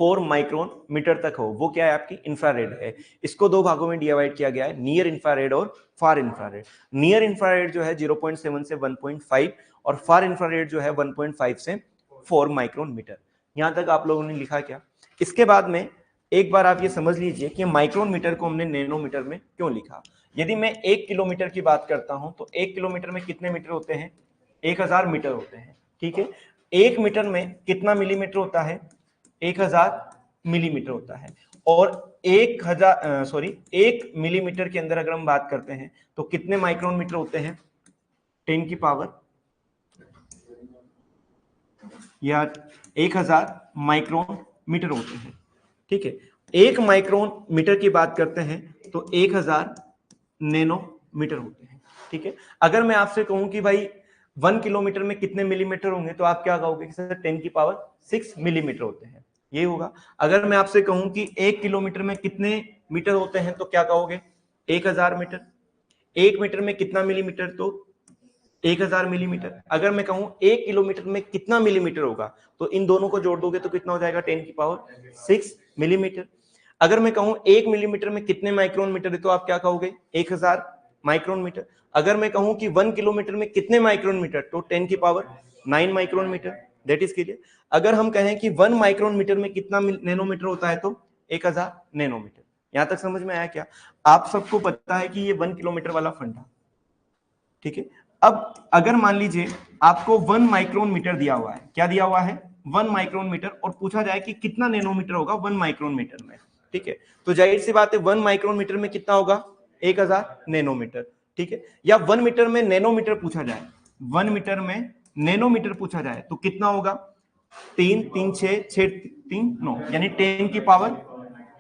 4 माइक्रोन मीटर तक हो, वो क्या है, आपकी इंफ्रारेड है। इसको 2 भागों में डिवाइड किया गया है, नियर इंफ्रारेड और फार इंफ्रारेड। नियर इंफ्रारेड जो है 0.7 से 1.5 और फार इंफ्रारेड जो है 1.5 से 4 माइक्रोन मीटर। यहां तक आप लोगों ने लिखा क्या। इसके बाद में एक बार आप ये समझ लीजिए कि माइक्रोन मीटर को हमने नैनोमीटर में क्यों लिखा। यदि मैं 1 किलोमीटर की बात करता हूं तो 1 किलोमीटर में कितने मीटर होते हैं, 1000 मीटर होते हैं, ठीक है। 1 मीटर में कितना मिलीमीटर होता है, 1000 मिलीमीटर होता है। और 1 मिलीमीटर के अंदर अगर हम बात करते हैं तो कितने माइक्रोन मीटर होते हैं, 10 की पावर या 1000 माइक्रोन मीटर होते हैं, ठीक है। 1 माइक्रोन मीटर की बात करते हैं तो 1000 नैनोमीटर होते हैं, ठीक है। अगर मैं आपसे कहूं कि भाई 1 किलोमीटर में कितने मिलीमीटर होंगे तो आप क्या कहोगे कि सर 10 की पावर 6 मिलीमीटर होते हैं, ये होगा। अगर मैं आपसे कहूं कि 1 किलोमीटर में कितने मीटर होते हैं तो क्या कहोगे, 1000 मीटर। 1 मीटर में कितना मिलीमीटर, तो 1000 मिलीमीटर। अगर मैं कहूं 1 किलोमीटर में कितना मिलीमीटर होगा तो इन दोनों को जोड़ दोगे तो कितना हो जाएगा, 10 की पावर 6 मिलीमीटर। अगर मैं कहूं 1 मिलीमीटर में कितने माइक्रोन मीटर है तो आप क्या कहोगे, 1000 माइक्रोन मीटर। अगर मैं कहूं कि 1 किलोमीटर में कितने माइक्रोन मीटर तो 10 की power 9 micron metre, that is clear. अगर हम कहें कि 1 माइक्रोन मीटर में कितना नैनोमीटर होता है तो 1000 नैनोमीटर, यहां तक समझ में आया क्या? आप सबको पता है कि ये 1 किलोमीटर वाला फंडा, ठीक है। अब अगर मान लीजिए आपको 1 माइक्रोन मीटर दिया हुआ है, क्या दिया हुआ है? 1 माइक्रोन मीटर, और पूछा जाए कि कितना नैनोमीटर होगा 1 माइक्रोन मीटर में, ठीक है। तो जाहिर सी बात है 1 माइक्रोन मीटर में कितना होगा? 1000 नैनोमीटर, ठीक है। या 1 मीटर में नैनोमीटर पूछा जाए, 1 मीटर में नैनोमीटर पूछा जाए तो कितना होगा? 3 3 6 6 3 9, यानी 10 की पावर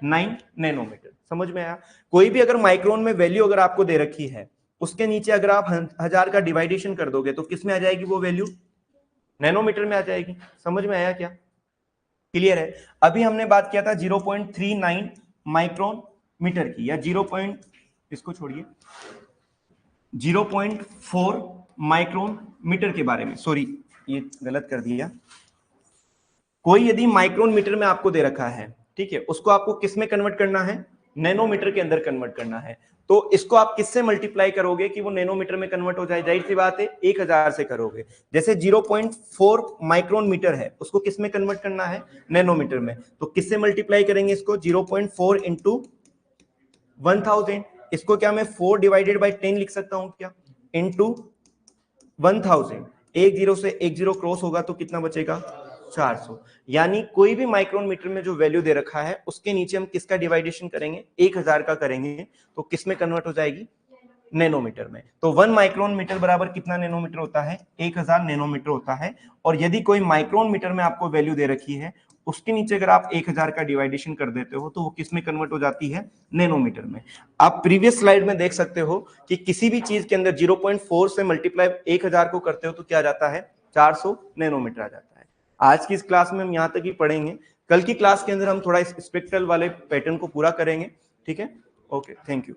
9 नैनोमीटर। समझ में आया? कोई भी अगर माइक्रोन में वैल्यू अगर आपको दे रखी है, उसके नीचे अगर आप 1000 का डिवाइडेशन कर दोगे तो किस में आ जाएगी वो वैल्यू? नैनोमीटर में आ जाएगी। समझ में आया क्या? क्लियर है? अभी हमने बात किया था 0.39 माइक्रोन मीटर की, या 0. इसको छोड़िए, 0.4 माइक्रोन मीटर के बारे में। सॉरी, ये गलत कर दिया। कोई यदि माइक्रोन मीटर में आपको दे रखा है, ठीक है, उसको आपको किस में कन्वर्ट करना है? नैनोमीटर के अंदर कन्वर्ट करना है। तो इसको आप किससे मल्टीप्लाई करोगे कि वो नैनोमीटर में कन्वर्ट हो जाए? जाहिर सी बात है 1000 से करोगे। जैसे 0.4 माइक्रोन मीटर है, उसको किस में कन्वर्ट करना है? नैनोमीटर में। तो किससे मल्टीप्लाई करेंगे इसको? 0.4 इंटू 1000। इसको क्या मैं 4 डिवाइडेड बाई 10 लिख सकता हूं क्या? इंटू 1000। एक जीरो से एक जीरो क्रॉस होगा तो कितना बचेगा? 400। यानी कोई भी माइक्रोन मीटर में जो वैल्यू दे रखा है उसके नीचे हम किसका डिवाइडेशन करेंगे? 1000 का करेंगे, तो किस में कन्वर्ट हो जाएगी? नैनोमीटर में। तो 1 माइक्रोन मीटर बराबर कितना नैनोमीटर होता है? 1000 नैनोमीटर होता है। और यदि कोई माइक्रोन मीटर में आपको वैल्यू दे रखी है, उसके नीचे अगर आप 1000 का डिवाइडेशन कर देते हो तो वो किस में कन्वर्ट हो जाती है? नैनोमीटर में। आप प्रीवियस स्लाइड में देख सकते हो कि किसी भी चीज के अंदर 0.4 से मल्टीप्लाई 1000 को करते हो तो क्या जाता है? 400 नैनोमीटर आ जाता है। आज की इस क्लास में हम यहां तक ही पढ़ेंगे। कल की क्लास के अंदर हम थोड़ा स्पेक्ट्रल वाले पैटर्न को पूरा करेंगे, ठीक है। Okay, thank you.